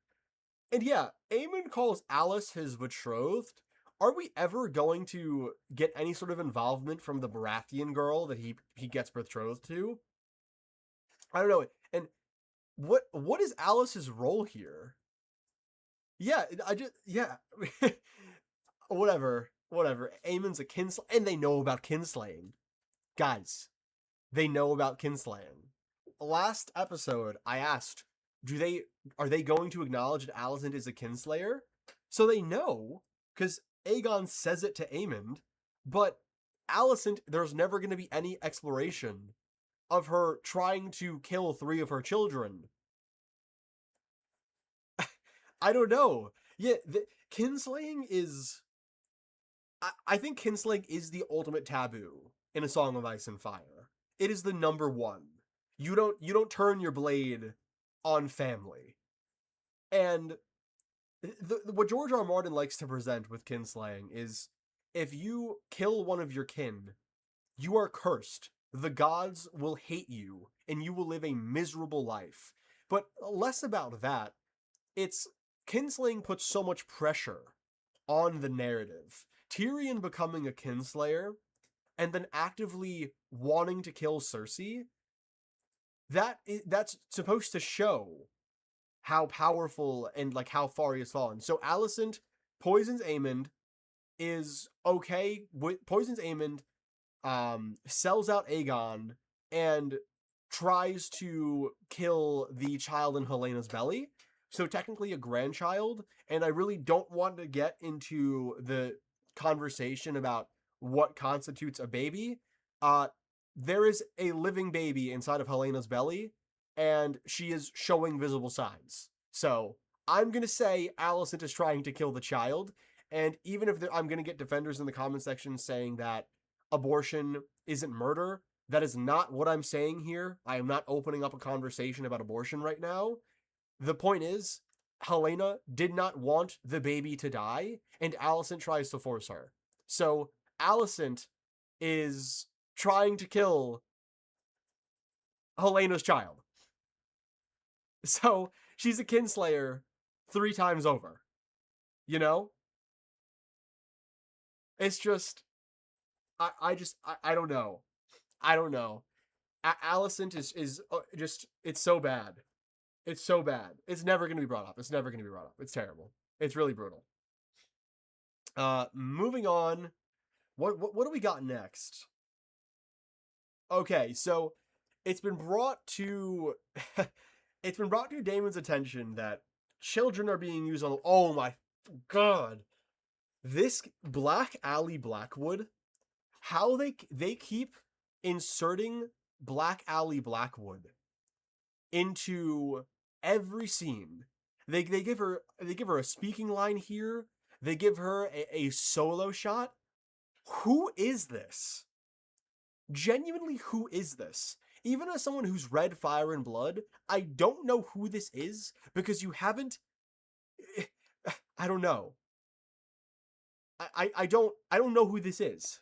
And yeah, Aemond calls Alis his betrothed. Are we ever going to get any sort of involvement from the Baratheon girl that he gets betrothed to? I don't know. And what is Alice's role here? Yeah, I just yeah. Whatever. Aemon's a kinslaying, and they know about kinslaying. Guys, they know about kinslaying. Last episode, I asked, do they are they going to acknowledge that Alicent is a kinslayer? So they know, because Aegon says it to Aemond, but Alicent, there's never going to be any exploration of her trying to kill 3 of her children. I don't know. Yeah, kinslaying is. I think kinslaying is the ultimate taboo in A Song of Ice and Fire. It is the number one. You don't turn your blade on family. And what George R. R. Martin likes to present with kinslaying is if you kill one of your kin, you are cursed. The gods will hate you, and you will live a miserable life. But less about that. It's kinslaying puts so much pressure on the narrative. Tyrion becoming a kinslayer and then actively wanting to kill Cersei, that's supposed to show how powerful and like how far he has fallen. So Alicent poisons Aemond, is okay with poisons Aemond, sells out Aegon, and tries to kill the child in Helena's belly. So technically a grandchild, and I really don't want to get into the conversation about what constitutes a baby. Uh, there is a living baby inside of Helena's belly, and she is showing visible signs. So I'm gonna say Alicent is trying to kill the child, and even if I'm gonna get defenders in the comment section saying that abortion isn't murder, that is not what I'm saying here. I am not opening up a conversation about abortion right now. The point is, Helena did not want the baby to die, and Alicent tries to force her. So Alicent is trying to kill Helena's child. So she's a kinslayer 3 times over. You know? It's just I don't know. I don't know. Alicent is just it's so bad. It's so bad. It's never going to be brought up. It's never going to be brought up. It's terrible. It's really brutal. Moving on. What do we got next? Okay, so it's been brought to it's been brought to Daemon's attention that children are being used on. Oh my god, this Black Alley Blackwood. How they keep inserting Black Alley Blackwood into every scene. They give her a speaking line here. They give her a solo shot. Who is this? Genuinely, who is this? Even as someone who's read Fire and Blood, I don't know who this is because you haven't. I don't know. I don't know who this is.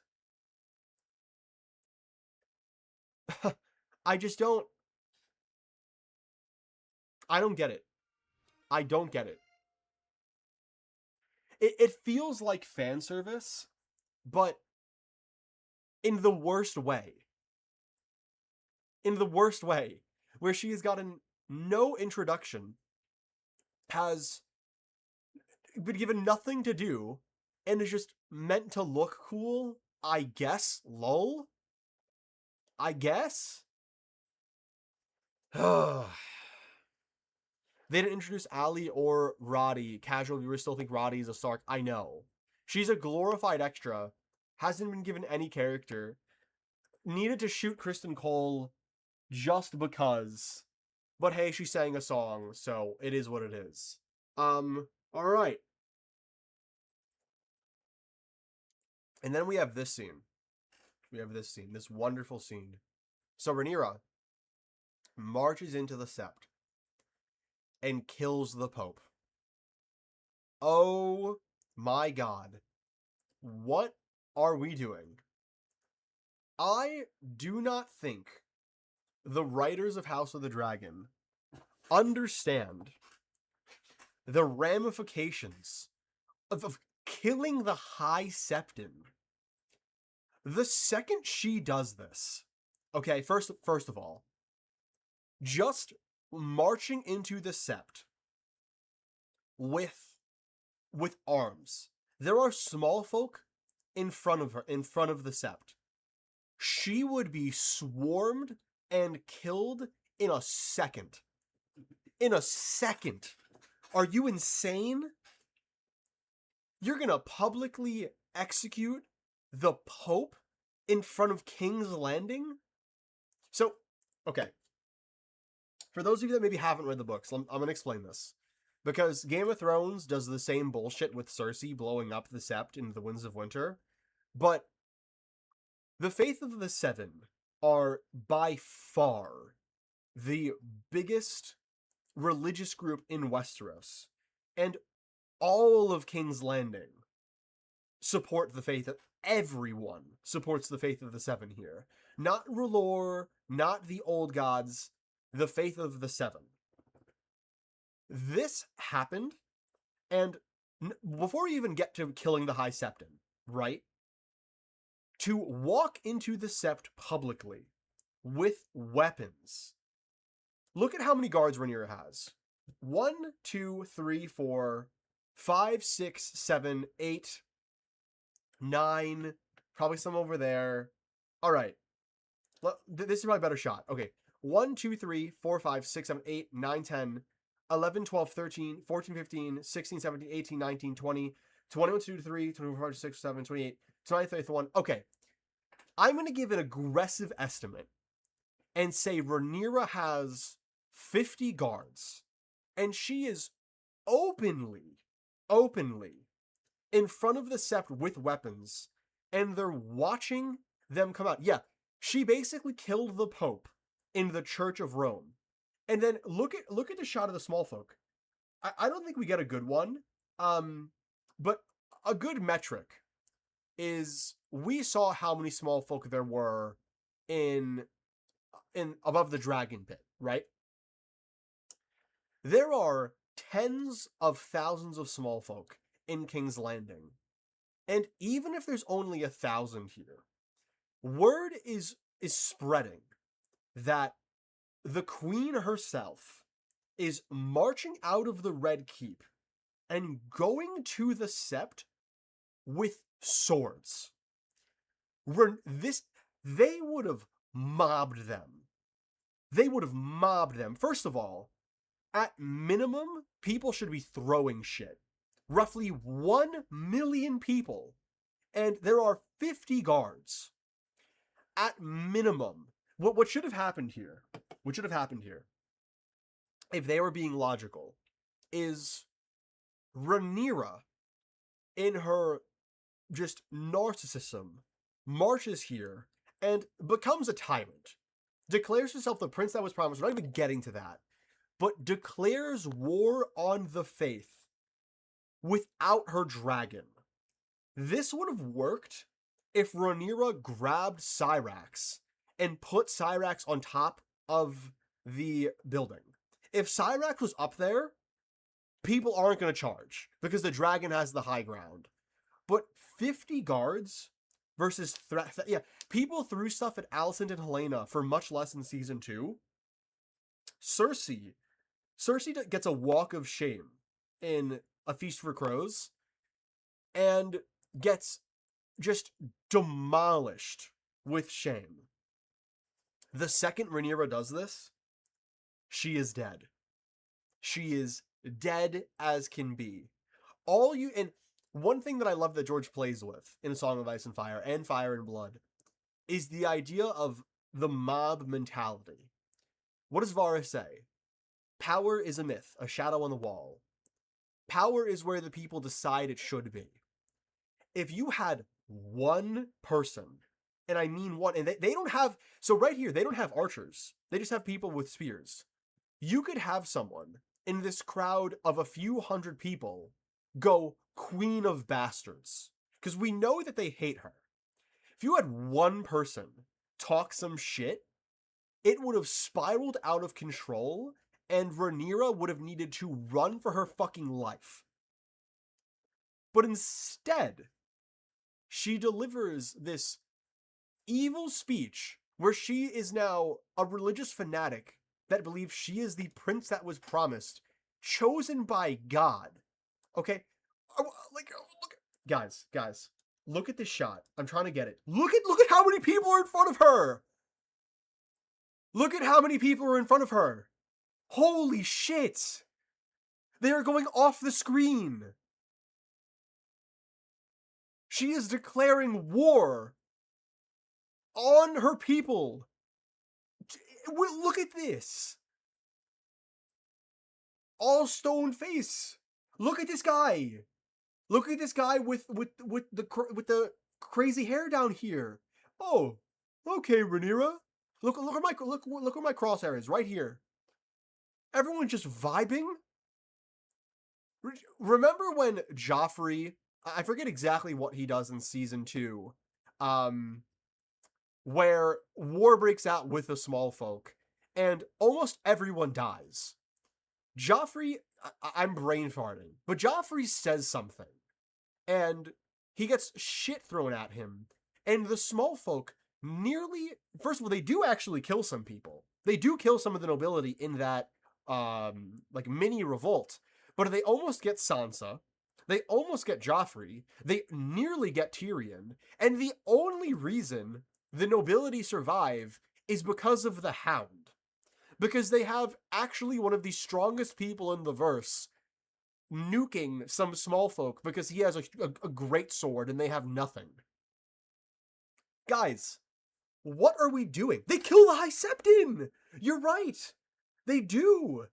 I just don't. I don't get it. I don't get it. It feels like fan service, but in the worst way. In the worst way, where she has gotten no introduction, has been given nothing to do, and is just meant to look cool, I guess. Lol. I guess? They didn't introduce Ali or Roddy. Casual viewers still think Roddy is a Stark. I know. She's a glorified extra. Hasn't been given any character. Needed to shoot Kristen Cole just because. But hey, she sang a song, so it is what it is. Alright. And then we have this scene. This wonderful scene. So Rhaenyra marches into the Sept and kills the Pope. Oh my god. What are we doing? I do not think the writers of House of the Dragon understand the ramifications of killing the High Septon. The second she does this, okay, first of all, just marching into the Sept with arms. There are small folk in front of her, in front of the Sept. She would be swarmed and killed in a second. In a second. Are you insane? You're gonna publicly execute the Pope in front of King's Landing? So, okay. For those of you that maybe haven't read the books, I'm gonna explain this. Because Game of Thrones does the same bullshit with Cersei blowing up the Sept in the Winds of Winter. But the Faith of the Seven are by far the biggest religious group in Westeros. And all of King's Landing support the faith of everyone supports the Faith of the Seven here. Not R'hllor, not the old gods, the Faith of the Seven. This happened, and before we even get to killing the High Septon, right? To walk into the Sept publicly with weapons. Look at how many guards Rhaenyra has. 1, 2, 3, 4, 5, 6, 7, 8, 9, probably some over there. All right. This is my better shot. Okay. 1, 2, 3, 4, 5, 6, 7, 8, 9, 10, 11, 12, 13, 14, 15, 16, 17, 18, 19, 20, 21, 22, 23, 24, 25, 26, 27, 28, 29, 30, 31. Okay. I'm going to give an aggressive estimate and say Rhaenyra has 50 guards, and she is openly in front of the Sept with weapons, and they're watching them come out. Yeah, she basically killed the Pope in the Church of Rome. And then look at the shot of the small folk. I don't think we get a good one, but a good metric is we saw how many small folk there were in above the dragon pit, right? There are tens of thousands of small folk in King's Landing. And even if there's only 1,000 here, word is spreading that the queen herself is marching out of the Red Keep and going to the Sept with swords. They would have mobbed them. They would have mobbed them. First of all, at minimum, people should be throwing shit. Roughly 1 million people, and there are 50 guards. At minimum, what should have happened here, if they were being logical, is Rhaenyra, in her just narcissism, marches here and becomes a tyrant. Declares herself the prince that was promised. We're not even getting to that. But declares war on the faith without her dragon. This would have worked if Rhaenyra grabbed Syrax and put Syrax on top of the building. If Syrax was up there, people aren't going to charge because the dragon has the high ground. But 50 guards versus people threw stuff at Alicent and Helena for much less in season 2. Cersei gets a walk of shame in A Feast for Crows and gets just demolished with shame. The second Rhaenyra does this, she is dead. She is dead as can be. And one thing that I love that George plays with in A Song of Ice and Fire and Blood is the idea of the mob mentality. What does Varys say? Power is a myth, a shadow on the wall. Power is where the people decide it should be. If you had one person, and I mean one, and they don't have, so right here, they don't have archers. They just have people with spears. You could have someone in this crowd of a few hundred people go Queen of Bastards, because we know that they hate her. If you had one person talk some shit, it would have spiraled out of control, and Rhaenyra would have needed to run for her fucking life. But instead, she delivers this evil speech where she is now a religious fanatic that believe she is the prince that was promised, chosen by God. Okay? Like, look, guys, look at this shot. I'm trying to get it. Look at how many people are in front of her. Look at how many people are in front of her. Holy shit. They are going off the screen. She is declaring war on her people. Look at this. All stone face. Look at this guy. Look at this guy with the crazy hair down here. Oh, okay, Rhaenyra. Look where my crosshair is, right here. Everyone's just vibing. Remember when Joffrey, I forget exactly what he does in season 2, where war breaks out with the small folk, and almost everyone dies. Joffrey, I'm brain farting, but Joffrey says something, and he gets shit thrown at him, and the small folk nearly, first of all, they do actually kill some people. They do kill some of the nobility in that, like, mini revolt, but they almost get Sansa, they almost get Joffrey, they nearly get Tyrion, and the only reason the nobility survive is because of the Hound. Because they have actually one of the strongest people in the verse nuking some small folk because he has a great sword and they have nothing. Guys, what are we doing? They kill the High Septon! You're right! They do!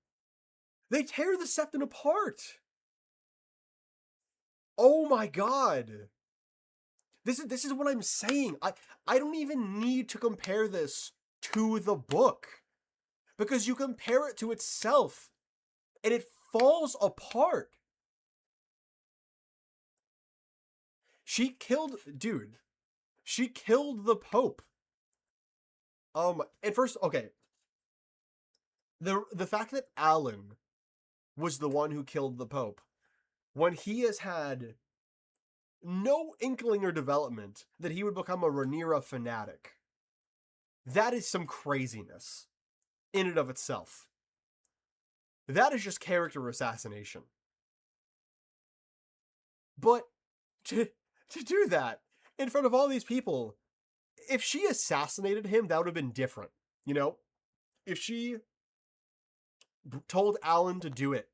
They tear the Septon apart! Oh my god! This is what I'm saying. I don't even need to compare this to the book. Because you compare it to itself, and it falls apart. She killed the Pope. And first, okay. The fact that Alan was the one who killed the Pope, when he has had no inkling or development that he would become a Rhaenyra fanatic, that is some craziness in and of itself. That is just character assassination. But to do that in front of all these people, if she assassinated him, that would have been different. You know? If she told Alan to do it,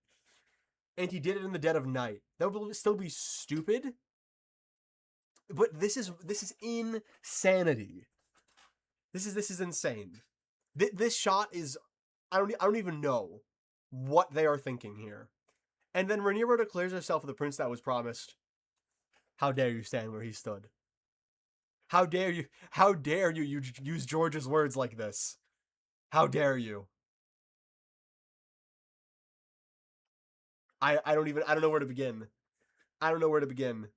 and he did it in the dead of night, that would still be stupid. But this is insanity. This is insane. This shot is, I don't even know what they are thinking here. And then Rhaenyra declares herself the prince that was promised. How dare you stand where he stood? How dare you use George's words like this? How dare you? I don't know where to begin. I don't know where to begin.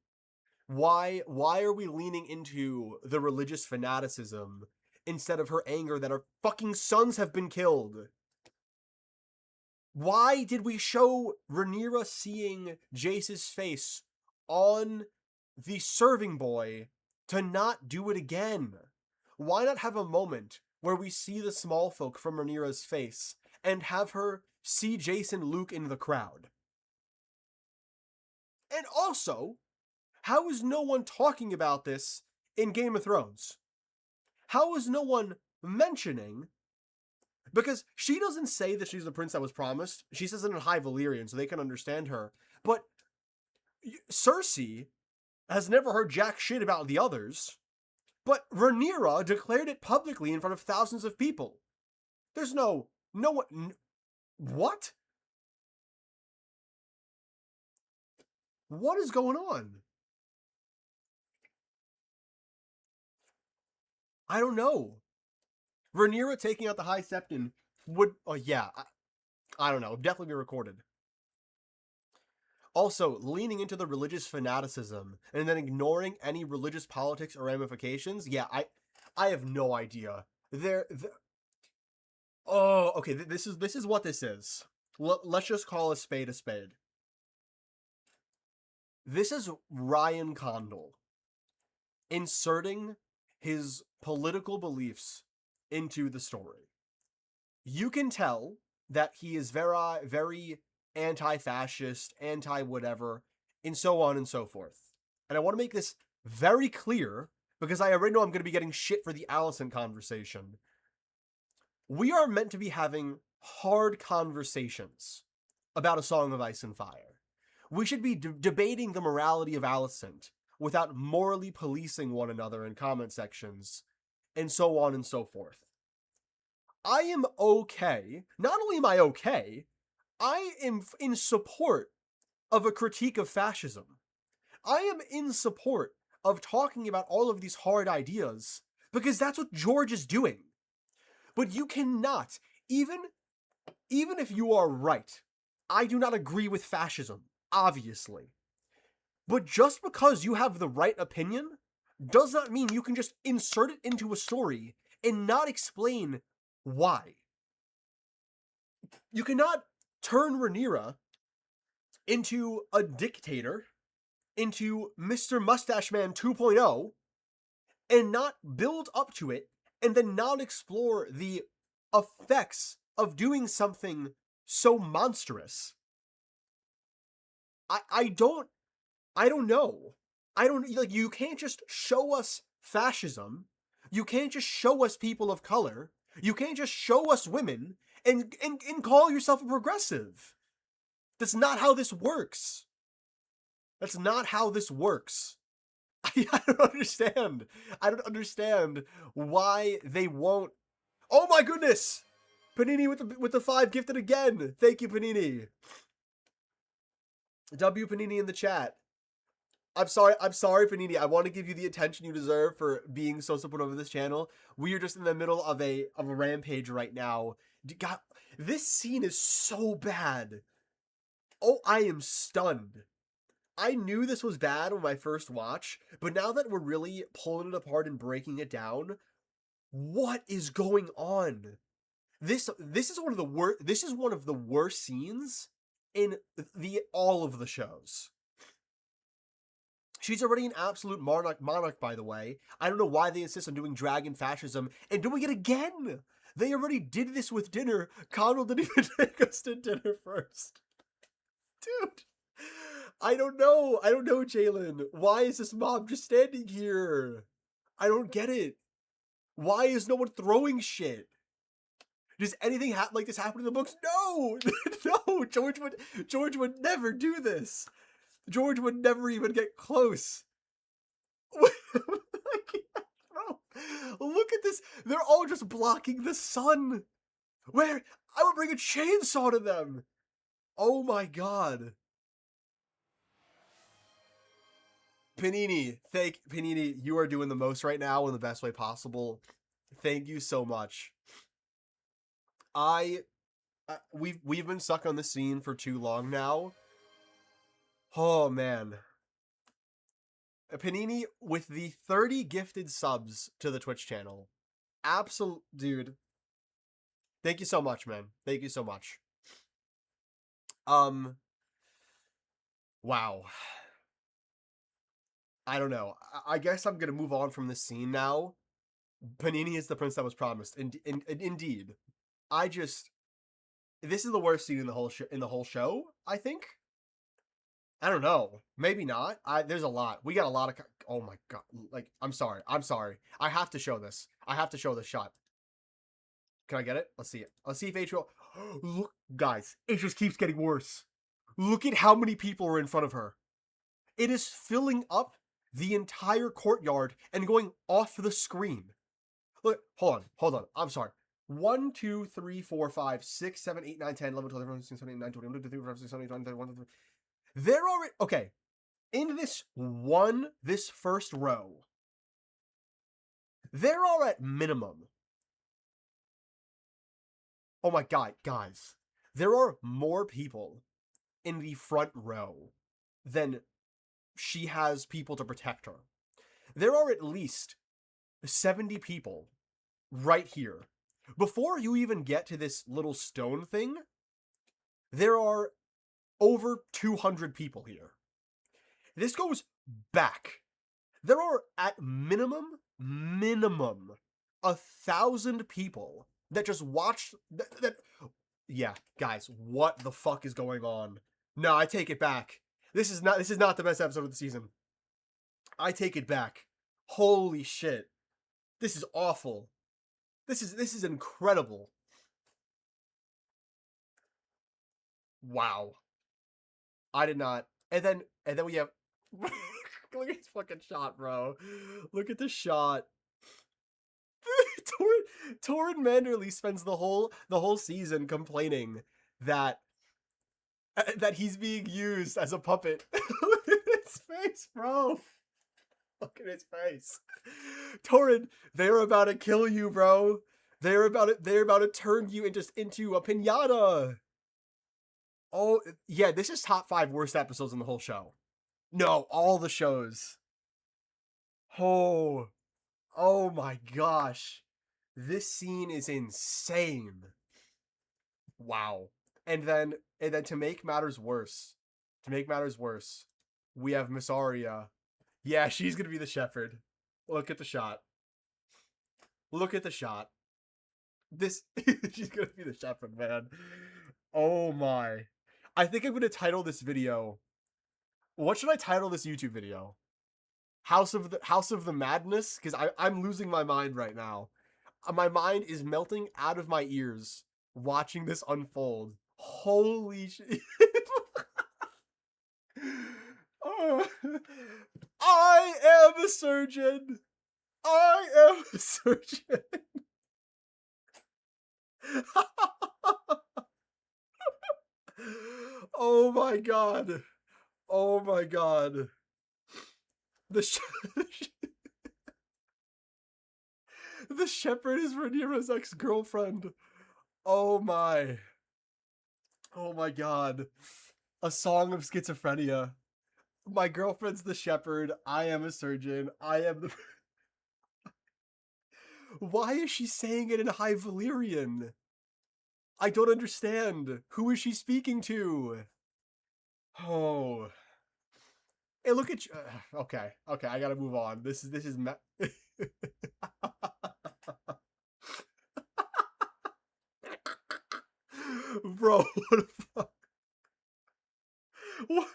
Why are we leaning into the religious fanaticism instead of her anger that her fucking sons have been killed? Why did we show Rhaenyra seeing Jace's face on the serving boy to not do it again? Why not have a moment where we see the small folk from Rhaenyra's face and have her see Jace and Luke in the crowd? And also, how is no one talking about this in Game of Thrones? How is no one mentioning? Because she doesn't say that she's the prince that was promised. She says it in High Valyrian so they can understand her. But Cersei has never heard jack shit about the others. But Rhaenyra declared it publicly in front of thousands of people. There's no one. What? What is going on? I don't know. Rhaenyra taking out the High Septon would, yeah, I don't know, definitely be recorded. Also, leaning into the religious fanaticism and then ignoring any religious politics or ramifications, yeah, I have no idea. Oh, okay, this is what this is. Let's just call a spade a spade. This is Ryan Condal inserting his political beliefs into the story. you can tell that he is very, very anti-fascist, anti-whatever, and so on and so forth. And I want to make this very clear because I already know I'm going to be getting shit for the Alicent conversation. We are meant to be having hard conversations about A Song of Ice and Fire. We should be debating the morality of Alicent without morally policing one another in comment sections, and so on and so forth. I am okay. Not only am I okay, I am in support of a critique of fascism. I am in support of talking about all of these hard ideas because that's what George is doing. But you cannot, even if you are right, I do not agree with fascism, obviously. But just because you have the right opinion does not mean you can just insert it into a story and not explain why. You cannot turn Rhaenyra into a dictator, into Mr. Mustache Man 2.0, and not build up to it, and then not explore the effects of doing something so monstrous. I don't know. I don't, like, you can't just show us fascism. You can't just show us people of color. You can't just show us women and call yourself a progressive. That's not how this works. That's not how this works. I don't understand. I don't understand why they won't. Oh my goodness! Panini with the 5 gifted again. Thank you, Panini. W Panini in the chat. I'm sorry, Panini. I want to give you the attention you deserve for being so supportive of this channel. We are just in the middle of a rampage right now. God, this scene is so bad. Oh, I am stunned. I knew this was bad on my first watch, but now that we're really pulling it apart and breaking it down, what is going on? This is one of the worst. This is one of the worst scenes in all of the shows. She's already an absolute monarch, by the way. I don't know why they insist on doing dragon fascism and doing it again. They already did this with dinner. Connell didn't even take us to dinner first. Dude. I don't know, Jalen. Why is this mob just standing here? I don't get it. Why is no one throwing shit? Does anything like this happen in the books? No! No! George would never do this. George would never even get close. Look at this. They're all just blocking the sun. Where? I would bring a chainsaw to them. Oh my god. Panini, you are doing the most right now in the best way possible. Thank you so much. We've been stuck on this scene for too long now. Oh man. Panini with the 30 gifted subs to the Twitch channel. Absolute dude. Thank you so much, man. Thank you so much. Wow. I don't know. I guess I'm gonna move on from this scene now. Panini is the prince that was promised. Indeed. This is the worst scene in the whole show, I think. I don't know. Maybe not. There's a lot. We got a lot of. Oh my god. Like, I'm sorry. I have to show this. I have to show this shot. Can I get it? Let's see it. Let's see if HBO. Look, guys. It just keeps getting worse. Look at how many people are in front of her. It is filling up the entire courtyard and going off the screen. Look, hold on. I'm sorry. 1, 2, 3, 4, 5, 6, 7, 8, 9, 10, 11, 12, 13, 14, 15, 16, 17, 18, 19, 20, 21, 22, 23, 24, 25, 26, 27, 28, 29, 30, 31, 32. They're already okay. In this first row, they're all at minimum. Oh my god, guys. There are more people in the front row than she has people to protect her. There are at least 70 people right here. Before you even get to this little stone thing, there are over 200 people here. This goes back. There are at minimum 1,000 people that just watched that. Yeah, guys, what the fuck is going on? No, I take it back. This is not the best episode of the season. I take it back. Holy shit. This is awful. This is incredible. Wow. I did not. And then we have look at this fucking shot, bro. Look at the shot. Torrin Manderly spends the whole season complaining that he's being used as a puppet. Look at his face, bro. Look at his face. Torrin, they're about to kill you, bro. They're about to turn you into a piñata. Oh, yeah, this is top 5 worst episodes in the whole show. No, all the shows. Oh, oh my gosh. This scene is insane. Wow. And then to make matters worse, we have Miss Arya. Yeah, she's gonna be the shepherd. Look at the shot. Look at the shot. This she's gonna be the shepherd, man. Oh my. I think I'm gonna title this video. What should I title this YouTube video? House of the Madness? Because I'm losing my mind right now. My mind is melting out of my ears watching this unfold. Holy shit. Oh, I am a surgeon. I am a surgeon. Oh my god. Oh my god. The shepherd is Rhaenyra's ex-girlfriend. Oh my. Oh my god. A song of schizophrenia. My girlfriend's the shepherd. I am a surgeon. I am the... Why is she saying it in High Valyrian? I don't understand. Who is she speaking to? Oh. Hey, look at you. Okay, I gotta move on. This is Bro, what the fuck? What?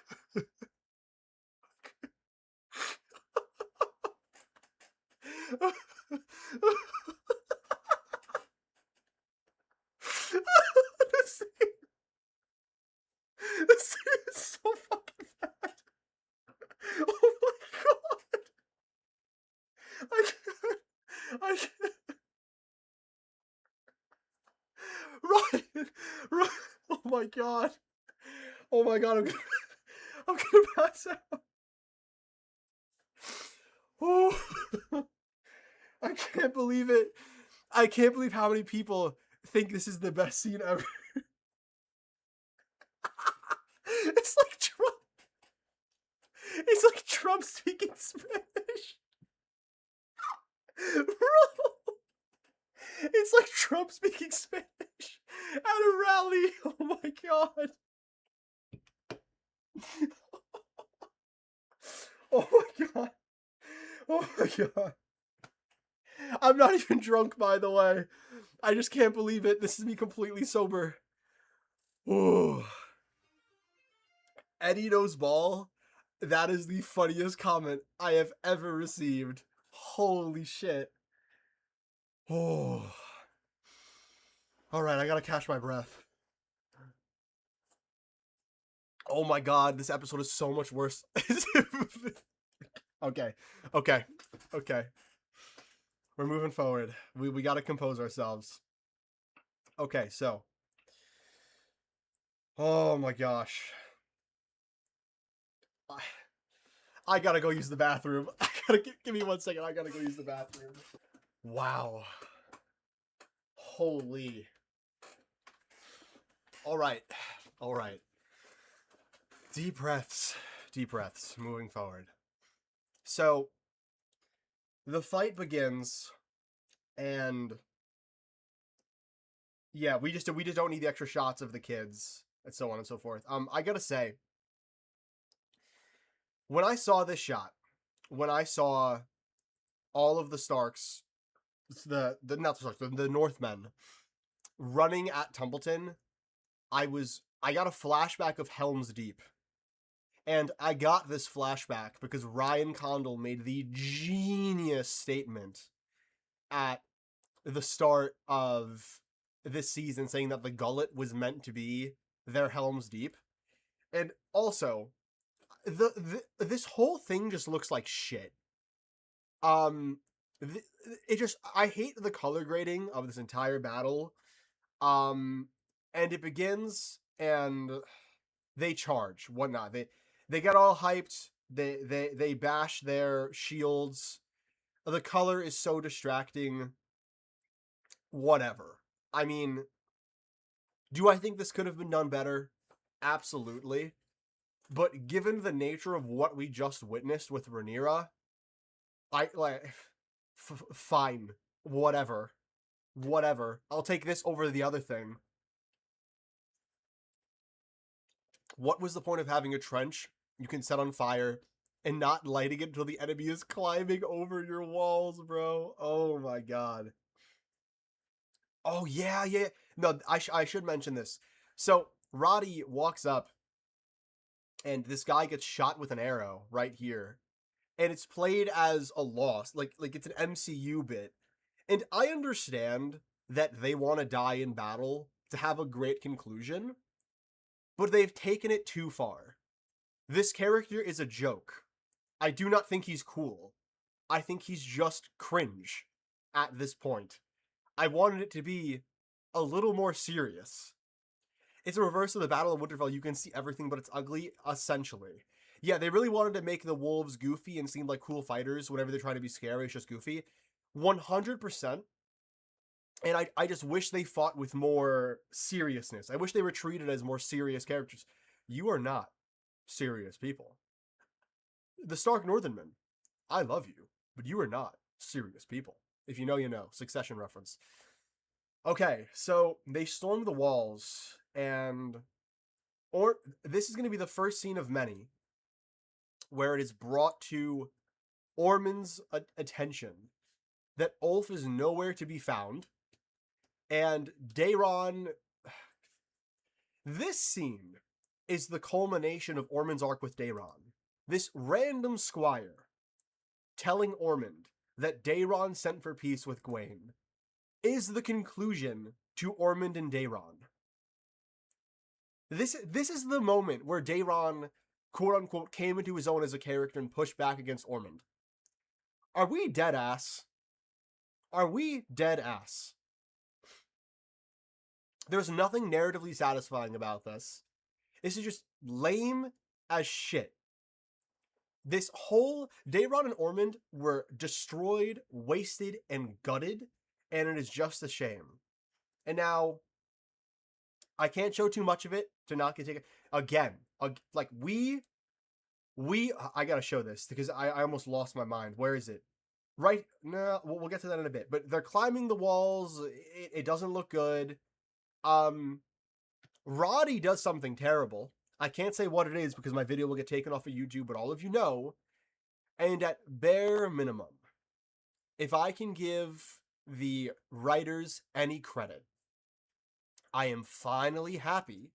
This scene is so fucking bad. Oh my god. I can't. Ryan. Oh my god. Oh my god, I'm gonna pass out. Oh. I can't believe it. I can't believe how many people think this is the best scene ever. It's like Trump. It's like Trump speaking Spanish. Bro. It's like Trump speaking Spanish at a rally. Oh my god. Oh my god. Oh my god. I'm not even drunk, by the way. I just can't believe it. This is me completely sober. Ooh. Eddie knows ball. That is the funniest comment I have ever received. Holy shit. Oh. Alright, I gotta catch my breath. Oh my god, this episode is so much worse. Okay. We're moving forward. We gotta compose ourselves. Okay, so. Oh my gosh. I gotta go use the bathroom. I gotta give me 1 second. I gotta go use the bathroom. Wow. Holy. All right. Deep breaths. Moving forward. So, the fight begins, and yeah, we just don't need the extra shots of the kids and so on and so forth. I gotta say, when I saw this shot, when I saw all of the Starks, not the Starks, the Northmen, running at Tumbleton, I got a flashback of Helm's Deep. And I got this flashback because Ryan Condal made the genius statement at the start of this season saying that the gullet was meant to be their Helm's Deep. And also, this whole thing just looks like shit. Um it just, I hate the color grading of this entire battle. Um and it begins and they charge, whatnot. They get all hyped. They bash their shields. The color is so distracting. Whatever. I mean, do I think this could have been done better? Absolutely. But given the nature of what we just witnessed with Rhaenyra, I like fine. Whatever. Whatever. I'll take this over the other thing. What was the point of having a trench you can set on fire and not lighting it until the enemy is climbing over your walls, bro? Oh my god. Oh yeah, yeah. No, I should mention this. So Roddy walks up, and this guy gets shot with an arrow right here, and it's played as a loss, like it's an MCU bit. And I understand that they want to die in battle to have a great conclusion, but they've taken it too far. This character is a joke. I do not think he's cool. I think he's just cringe at this point. I wanted it to be a little more serious. It's a reverse of the Battle of Winterfell. You can see everything, but it's ugly, essentially. Yeah, they really wanted to make the wolves goofy and seem like cool fighters. Whenever they're trying to be scary, it's just goofy. 100%. And I just wish they fought with more seriousness. I wish they were treated as more serious characters. You are not serious people. The Stark Northernmen, I love you, but you are not serious people. If you know, you know. Succession reference. Okay, so they storm the walls, and this is going to be the first scene of many where it is brought to Ormond's attention that Ulf is nowhere to be found, and Daeron. This scene is the culmination of Ormond's arc with Daeron. This random squire telling Ormond that Daeron sent for peace with Gwaine is the conclusion to Ormond and Daeron. This is the moment where Daeron, quote unquote, came into his own as a character and pushed back against Ormond. Are we dead ass? Are we dead ass? There's nothing narratively satisfying about this. This is just lame as shit. This whole Daeron and Ormond were destroyed, wasted, and gutted, and it is just a shame. And now, I can't show too much of it to not get taken. Again, like I gotta show this because I almost lost my mind. Where is it? Right, no, we'll get to that in a bit. But they're climbing the walls. It doesn't look good. Roddy does something terrible. I can't say what it is because my video will get taken off of YouTube, but all of you know. And at bare minimum, if I can give the writers any credit, I am finally happy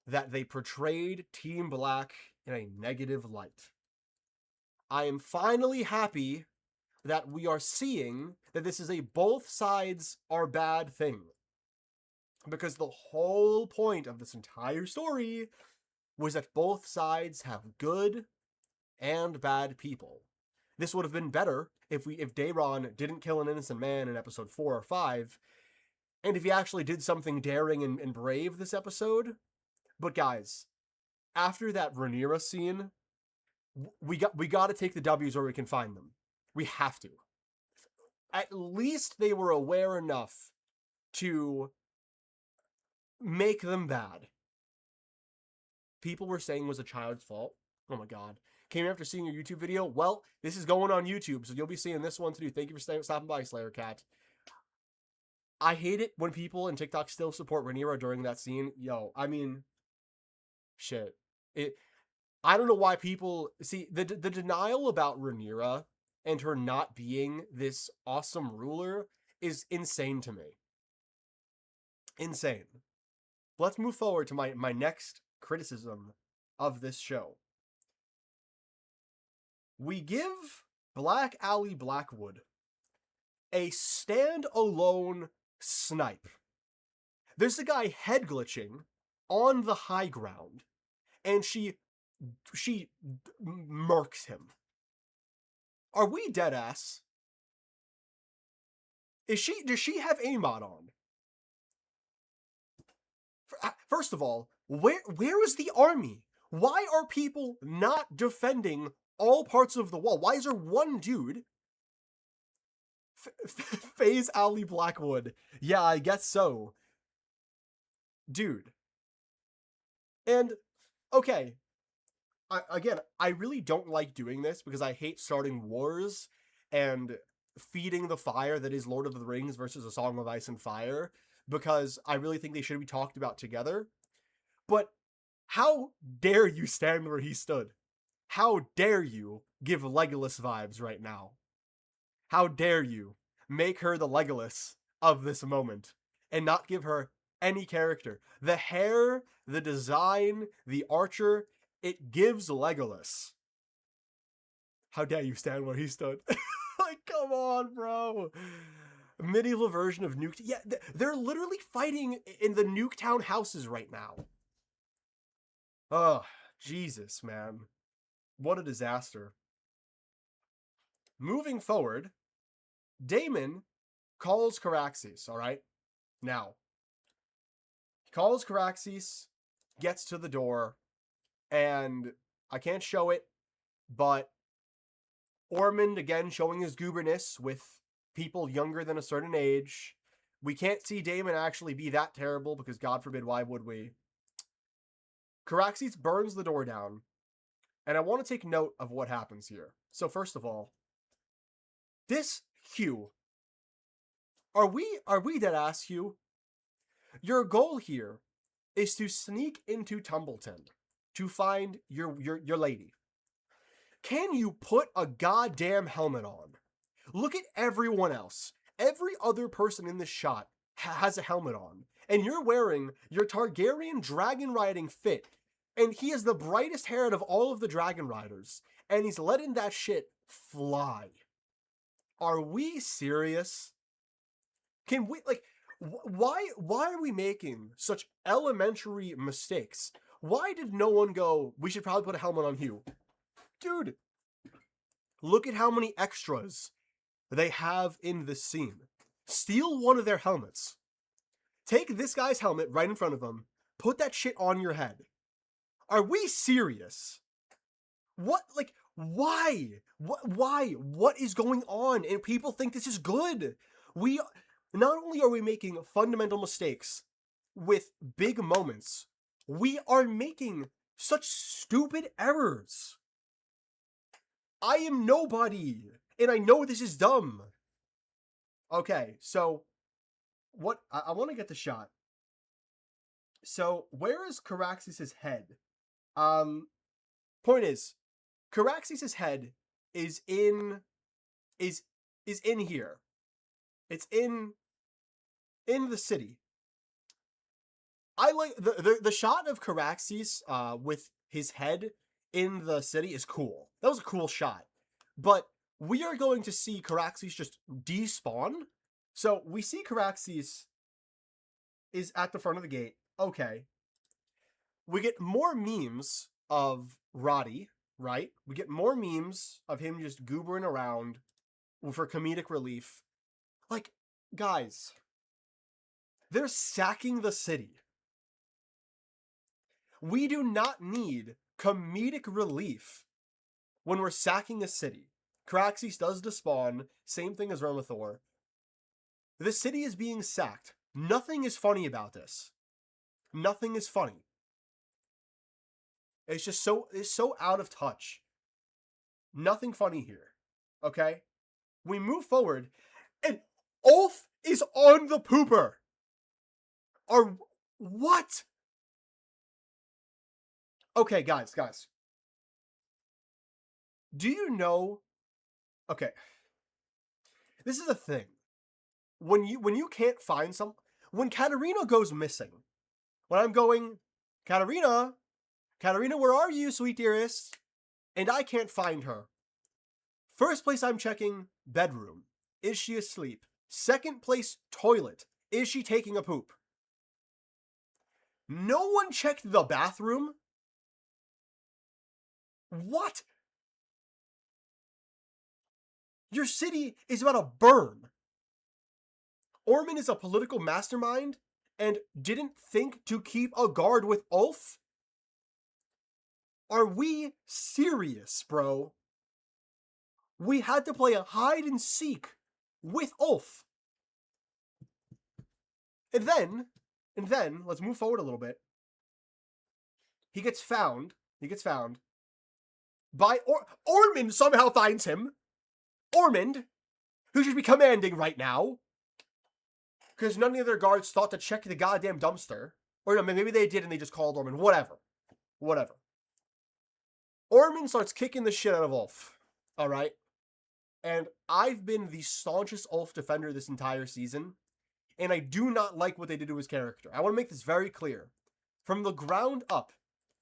that they portrayed Team Black in a negative light. I am finally happy that we are seeing that this is a both sides are bad thing. Because the whole point of this entire story was that both sides have good and bad people. This would have been better if Daeron didn't kill an innocent man in episode 4 or 5, and if he actually did something daring and brave this episode. But guys, after that Rhaenyra scene, we got to take the W's where we can find them. We have to. At least they were aware enough to make them bad. People were saying it was a child's fault. Oh my god. Came after seeing your YouTube video? Well, this is going on YouTube, so you'll be seeing this one too. Thank you for stopping by, Slayer Cat. I hate it when people in TikTok still support Rhaenyra during that scene. Yo, I mean, shit. I don't know why people see the denial about Rhaenyra and her not being this awesome ruler is insane to me. Insane. Let's move forward to my next criticism of this show. We give Black Ally Blackwood a stand-alone snipe. There's a guy head glitching on the high ground, and she murks him. Are we dead ass? Does she have aimbot on? First of all, where is the army? Why are people not defending all parts of the wall? Why is there one dude? FaZe Ally Blackwood. Yeah, I guess so. Dude. And, okay. I really don't like doing this because I hate starting wars and feeding the fire that is Lord of the Rings versus A Song of Ice and Fire, because I really think they should be talked about together. But how dare you stand where he stood? How dare you give Legolas vibes right now? How dare you make her the Legolas of this moment and not give her any character? The hair, the design, the archer, it gives Legolas. How dare you stand where he stood? Like, come on, bro. Medieval version of Nuke. Yeah, they're literally fighting in the Nuketown houses right now. Oh, Jesus, man. What a disaster. Moving forward, Daemon calls Caraxes, alright? Now, he calls Caraxes, gets to the door, and I can't show it, but Ormond, again, showing his gooberness with people younger than a certain age. We can't see Daemon actually be that terrible, because God forbid, why would we? Caraxes burns the door down, and I want to take note of what happens here. So first of all, this Hugh, are we dead ass, Hugh? Your goal here is to sneak into Tumbleton to find your lady. Can you put a goddamn helmet on? Look at everyone else. Every other person in this shot has a helmet on, and you're wearing your Targaryen dragon riding fit, and he is the brightest hair out of all of the dragon riders, and he's letting that shit fly. Are we serious? Can we, like, why are we making such elementary mistakes? Why did no one go, we should probably put a helmet on Hugh? Dude, look at how many extras they have in this scene. Steal one of their helmets. Take this guy's helmet right in front of him. Put that shit on your head. Are we serious? What, like, why? Why? What is going on? And people think this is good. Not only are we making fundamental mistakes with big moments, we are making such stupid errors. I am nobody, and I know this is dumb. Okay, so what I want to get the shot. So where is Caraxes' head? Point is, Caraxes' head is in here. It's in the city. I like the shot of Caraxes with his head in the city is cool. That was a cool shot. But we are going to see Caraxes just despawn. So we see Caraxes is at the front of the gate. Okay. We get more memes of Roddy, right? We get more memes of him just goobering around for comedic relief. Like, guys, they're sacking the city. We do not need comedic relief when we're sacking a city. Caraxes does despawn, same thing as Romathor. The city is being sacked. Nothing is funny about this. Nothing is funny. It's just so out of touch. Nothing funny here. Okay? We move forward, and Ulf is on the pooper. What? Okay, guys. Do you know? Okay. This is a thing. When you can't find when Katarina goes missing, when I'm going, Katarina, where are you, sweet dearest? And I can't find her. First place I'm checking, bedroom. Is she asleep? Second place, toilet. Is she taking a poop? No one checked the bathroom? What? Your city is about to burn. Ormond is a political mastermind and didn't think to keep a guard with Ulf? Are we serious, bro? We had to play a hide and seek with Ulf. And then, let's move forward a little bit. He gets found by Ormond somehow finds him. Ormond, who should be commanding right now. Because none of the other guards thought to check the goddamn dumpster. Or no, maybe they did and they just called Ormond. Whatever. Ormond starts kicking the shit out of Ulf. Alright? And I've been the staunchest Ulf defender this entire season. And I do not like what they did to his character. I want to make this very clear. From the ground up,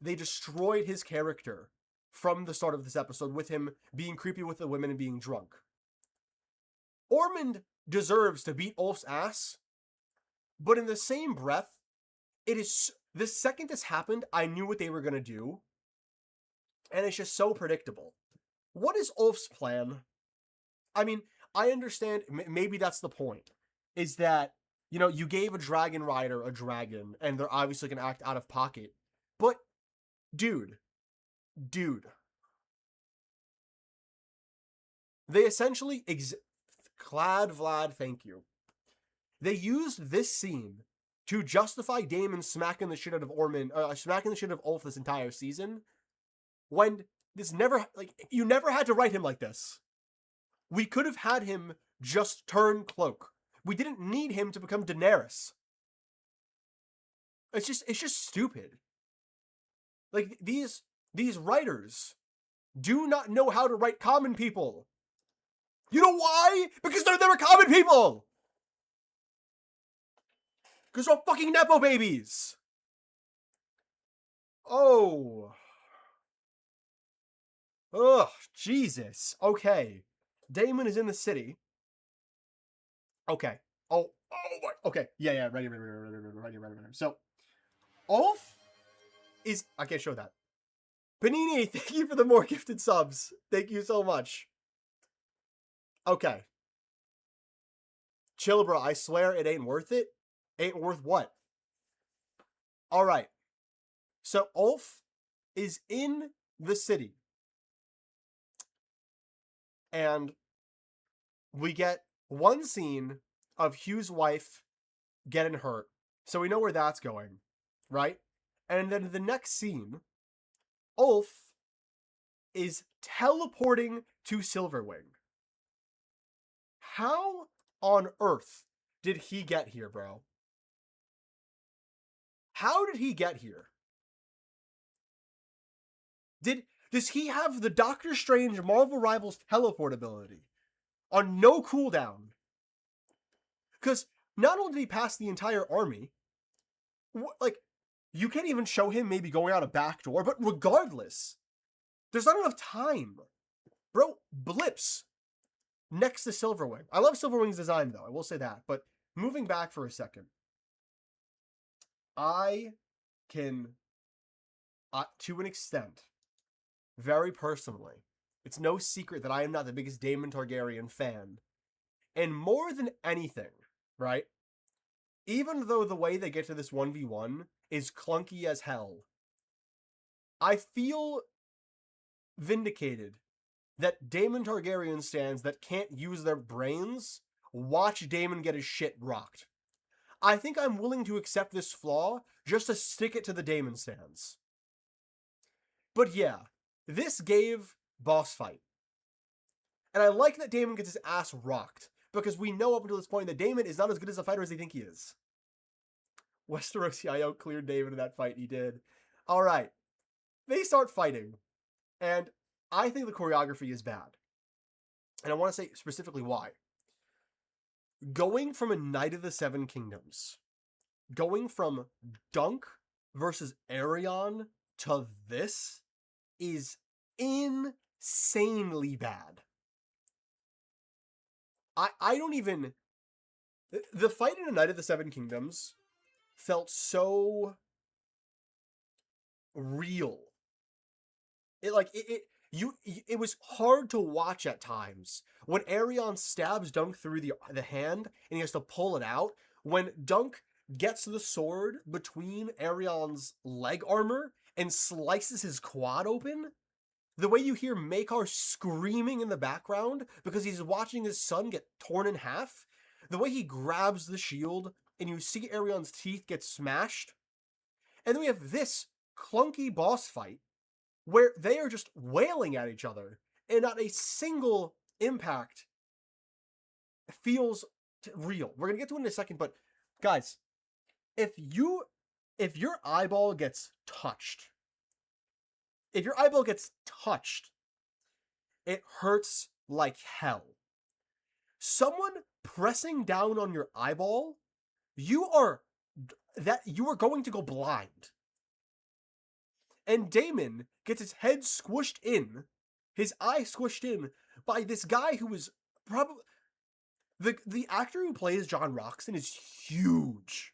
they destroyed his character from the start of this episode with him being creepy with the women and being drunk. Ormond deserves to beat Ulf's ass, but in the same breath, it is the second this happened, I knew what they were going to do, and it's just so predictable. What is Ulf's plan? I mean, I understand, maybe that's the point, is that, you know, you gave a dragon rider a dragon, and they're obviously going to act out of pocket, but, dude, they essentially, Vlad, thank you. They used this scene to justify Daemon smacking the shit out of smacking the shit out of Ulf this entire season, when this never, you never had to write him like this. We could have had him just turn cloak. We didn't need him to become Daenerys. It's just stupid. Like, these writers do not know how to write common people. You know why? Because they're never common people! Because they're fucking Nepo babies! Oh. Ugh, Jesus. Okay. Daemon is in the city. Okay. Oh, okay. Yeah, ready. So, Ulf is... I can't show that. Panini, thank you for the more gifted subs. Thank you so much. Okay. Chill, bro. I swear it ain't worth it. Ain't worth what? Alright. So, Ulf is in the city. And we get one scene of Hugh's wife getting hurt. So we know where that's going, right? And then the next scene, Ulf is teleporting to Silverwing. How on earth did he get here, bro? How did he get here? Does he have the Doctor Strange Marvel Rivals teleport ability on no cooldown? Because not only did he pass the entire army, like, you can't even show him maybe going out a back door, but regardless, there's not enough time. Bro, blips next to Silverwing. I love Silverwing's design, though. I will say that. But moving back for a second, I can, to an extent, very personally, it's no secret that I am not the biggest Daemon Targaryen fan. And more than anything, right? Even though the way they get to this 1v1 is clunky as hell, I feel vindicated that Daemon Targaryen stands that can't use their brains watch Daemon get his shit rocked. I think I'm willing to accept this flaw just to stick it to the Daemon stands. But yeah, this gave boss fight. And I like that Daemon gets his ass rocked, because we know up until this point that Daemon is not as good as a fighter as they think he is. Westerosi IO cleared Daemon in that fight, he did. Alright, they start fighting, and I think the choreography is bad. And I want to say specifically why. Going from a Knight of the Seven Kingdoms going from Dunk versus Arion to this is insanely bad. I don't even... The fight in A Knight of the Seven Kingdoms felt so real. It was hard to watch at times when Arion stabs Dunk through the hand and he has to pull it out. When Dunk gets the sword between Arion's leg armor and slices his quad open, the way you hear Maekar screaming in the background because he's watching his son get torn in half, the way he grabs the shield and you see Arion's teeth get smashed, and then we have this clunky boss fight where they are just wailing at each other and not a single impact feels real. We're gonna get to it in a second, but guys, if your eyeball gets touched, it hurts like hell. Someone pressing down on your eyeball, you are going to go blind. And Daemon gets his head squished in, his eye squished in by this guy who is probably... The actor who plays John Roxton is huge.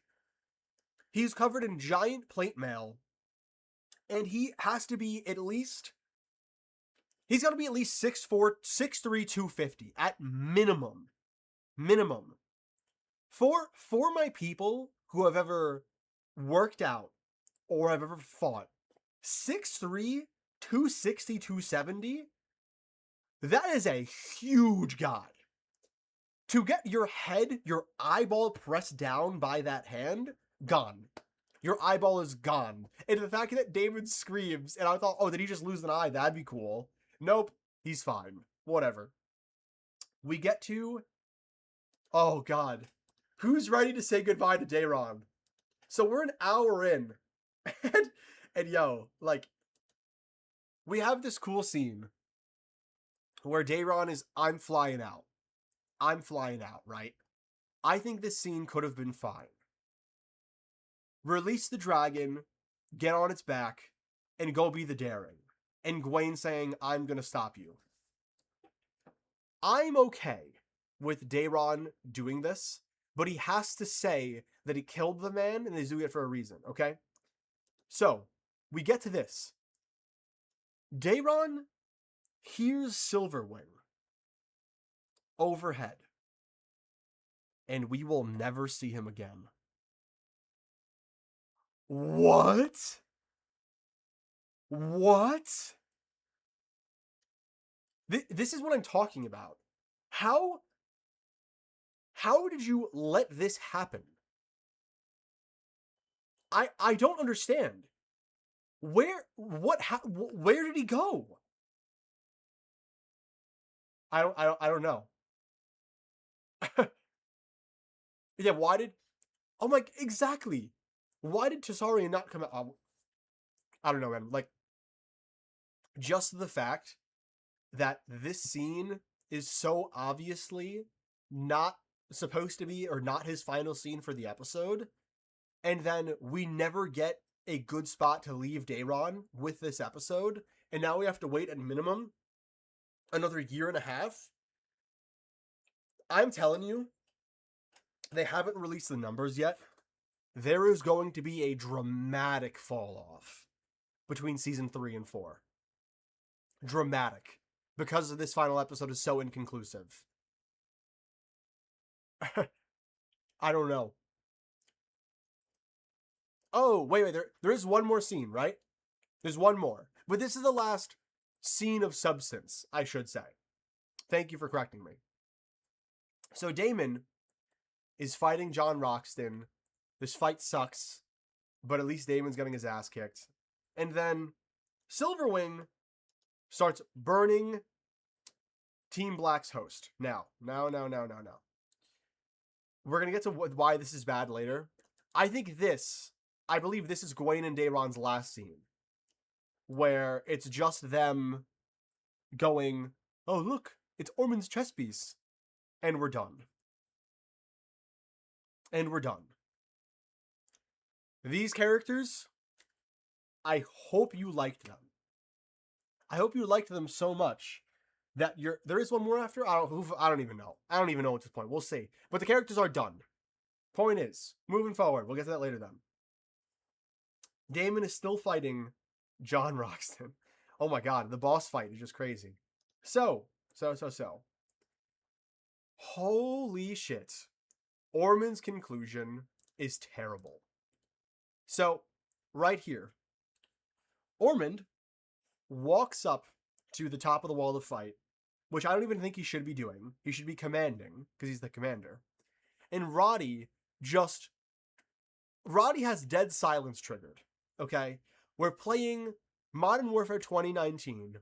He's covered in giant plate mail, and he has to be at least... He's got to be at least 6'4", 6'3", 250 at minimum. Minimum. For my people who have ever worked out or have ever fought, 6'3", 260, 270, that is a huge guy. To get your head, your eyeball pressed down by that hand, gone. Your eyeball is gone. And the fact that Daemon screams, and I thought, oh, did he just lose an eye? That'd be cool. Nope, he's fine. Whatever. We get to... Oh, God. Who's ready to say goodbye to Daeron? So we're an hour in. And yo, like, we have this cool scene where Daeron is, I'm flying out, right? I think this scene could have been fine. Release the dragon, get on its back, and go be the daring. And Gwaine saying, I'm gonna stop you. I'm okay with Daeron doing this, but he has to say that he killed the man and he's doing it for a reason, okay? So, we get to this. Daeron hears Silverwing overhead, and we will never see him again. What? What? This is what I'm talking about. How did you let this happen? I don't understand. Where did he go? I don't know. Yeah, why did... Oh my... Exactly. Why did Tessarion not come out? I don't know, man. Like, just the fact that this scene is so obviously not supposed to be, or not his final scene for the episode, and then we never get a good spot to leave Daeron with this episode, and now we have to wait at minimum another year and a half. I'm telling you, they haven't released the numbers yet. There is going to be a dramatic fall off between season 3 and 4. Dramatic. Because this final episode is so inconclusive. I don't know. Oh, wait, there is one more scene, right? There's one more. But this is the last scene of substance, I should say. Thank you for correcting me. So Daemon is fighting John Roxton. This fight sucks, but at least Daemon's getting his ass kicked. And then Silverwing starts burning Team Black's host. Now. We're going to get to why this is bad later. I believe this is Gwaine and Daeron's last scene, where it's just them going, oh, look, it's Ormond's chess piece. And we're done. These characters, I hope you liked them. I hope you liked them so much that there is one more after. I don't even know. I don't even know at this point. We'll see. But the characters are done. Point is, moving forward, we'll get to that later then. Damon is still fighting John Roxton. Oh my god, the boss fight is just crazy. So. Holy shit. Ormond's conclusion is terrible. So, right here, Ormond walks up to the top of the wall to fight, which I don't even think he should be doing. He should be commanding, because he's the commander. And Roddy has dead silence triggered, okay? We're playing Modern Warfare 2019.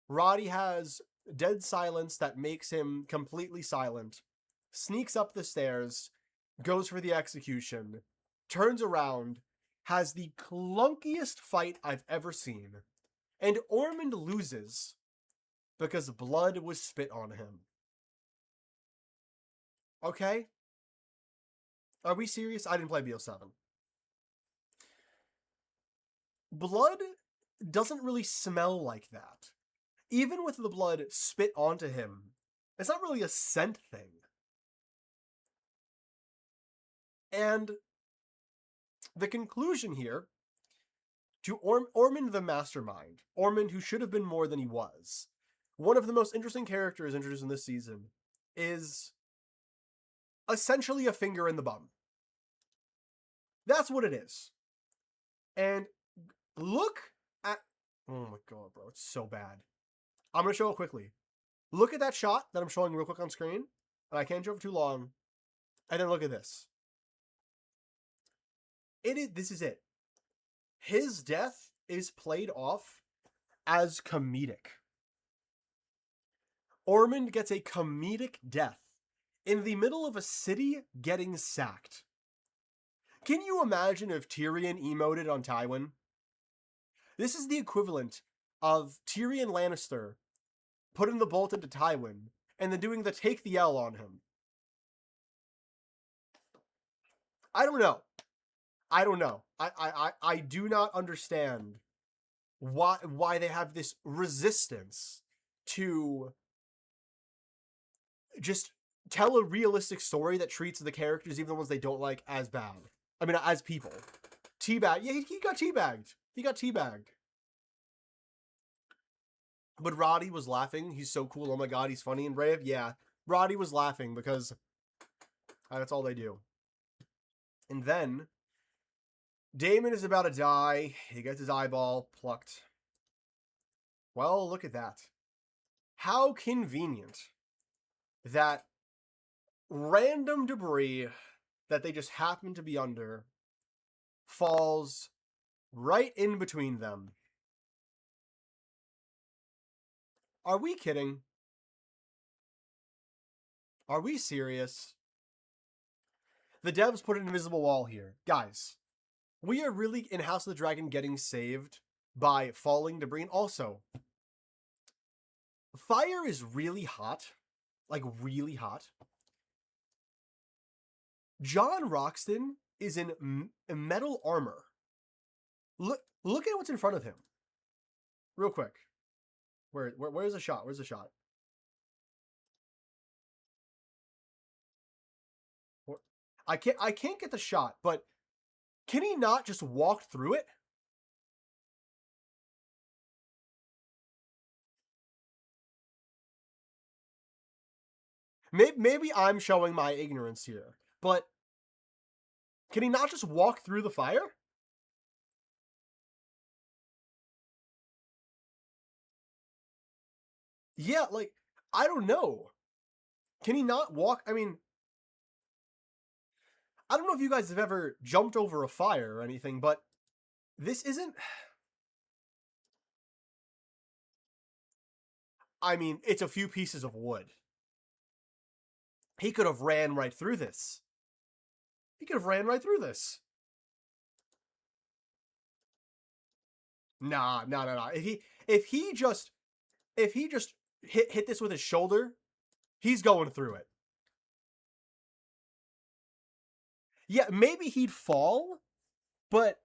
Roddy has dead silence that makes him completely silent, sneaks up the stairs, goes for the execution, turns around, has the clunkiest fight I've ever seen, and Ormond loses because blood was spit on him. Okay? Are we serious? I didn't play BO7. Blood doesn't really smell like that. Even with the blood spit onto him, it's not really a scent thing. And the conclusion here, to Ormond the Mastermind, Ormond who should have been more than he was, one of the most interesting characters introduced in this season, is essentially a finger in the bum. That's what it is. And look at... Oh my god, bro, it's so bad. I'm going to show it quickly. Look at that shot that I'm showing real quick on screen, and I can't show it for too long. And then look at this. This is it. His death is played off as comedic. Ormond gets a comedic death in the middle of a city getting sacked. Can you imagine if Tyrion emoted on Tywin? This is the equivalent of Tyrion Lannister putting the bolt into Tywin and then doing the take the L on him. I don't know. I do not understand why they have this resistance to just tell a realistic story that treats the characters, even the ones they don't like, as bad. I mean, as people. Teabag. Yeah, he got teabagged. He got teabagged. But Roddy was laughing. He's so cool. Oh my god, he's funny and brave. Yeah, Roddy was laughing because that's all they do. And then Damon is about to die. He gets his eyeball plucked. Well, look at that. How convenient that random debris that they just happen to be under falls right in between them. Are we kidding? Are we serious? The devs put an invisible wall here. Guys, we are really in House of the Dragon getting saved by falling debris. And also, fire is really hot. Like, really hot. John Roxton is in metal armor. Look at what's in front of him. Real quick. Where's the shot? Where's the shot? I can't get the shot, but can he not just walk through it? Maybe I'm showing my ignorance here, but can he not just walk through the fire? Yeah, like, I don't know. Can he not walk? I mean, I don't know if you guys have ever jumped over a fire or anything, but this isn't... I mean, it's a few pieces of wood. He could have ran right through this. He could have ran right through this. Nah. If he just hit this with his shoulder, he's going through it. Yeah, maybe he'd fall, But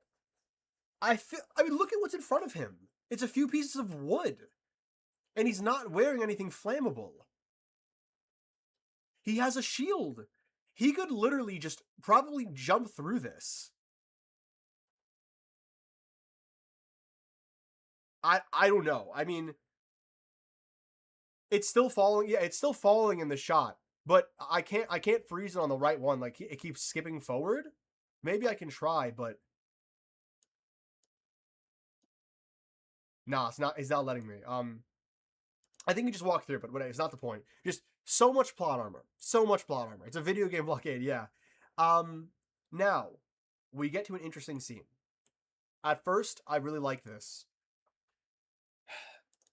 I mean, look at what's in front of him. It's a few pieces of wood. And he's not wearing anything flammable. He has a shield. He could literally just probably jump through this. I don't know. I mean, it's still falling. Yeah, it's still falling in the shot. But I can't freeze it on the right one. Like, it keeps skipping forward. Maybe I can try, but nah, it's not letting me. I think you just walk through, but whatever, it's not the point. Just so much plot armor. So much plot armor. It's a video game blockade, yeah. Now, we get to an interesting scene. At first, I really like this.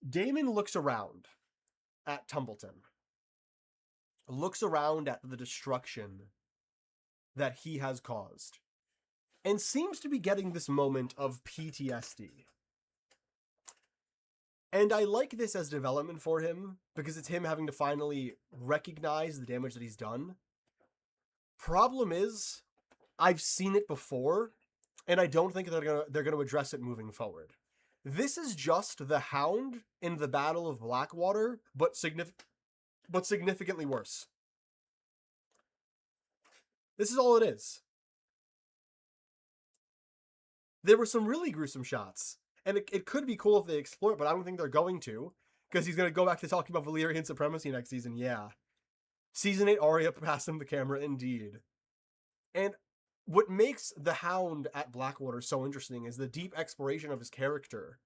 Daemon looks around at Tumbleton. Looks around at the destruction that he has caused. And seems to be getting this moment of PTSD. And I like this as development for him, because it's him having to finally recognize the damage that he's done. Problem is, I've seen it before, and I don't think they're gonna address it moving forward. This is just the Hound in the Battle of Blackwater, but significantly worse. This is all it is. There were some really gruesome shots. And it could be cool if they explore it, but I don't think they're going to. Because he's going to go back to talking about Valyrian supremacy next season, yeah. Season 8 Arya passed him the camera, indeed. And what makes the Hound at Blackwater so interesting is the deep exploration of his character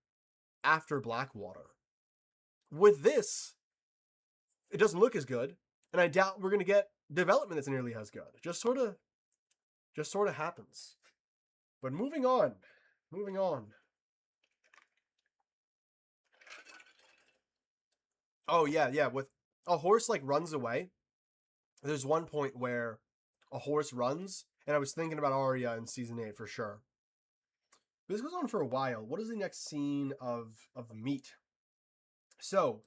after Blackwater. With this, it doesn't look as good, and I doubt we're going to get development that's nearly as good. Just sort of happens. But moving on. Oh, yeah, with a horse, like, runs away. There's one point where a horse runs, and I was thinking about Arya in Season 8 for sure. But this goes on for a while. What is the next scene of meat? So,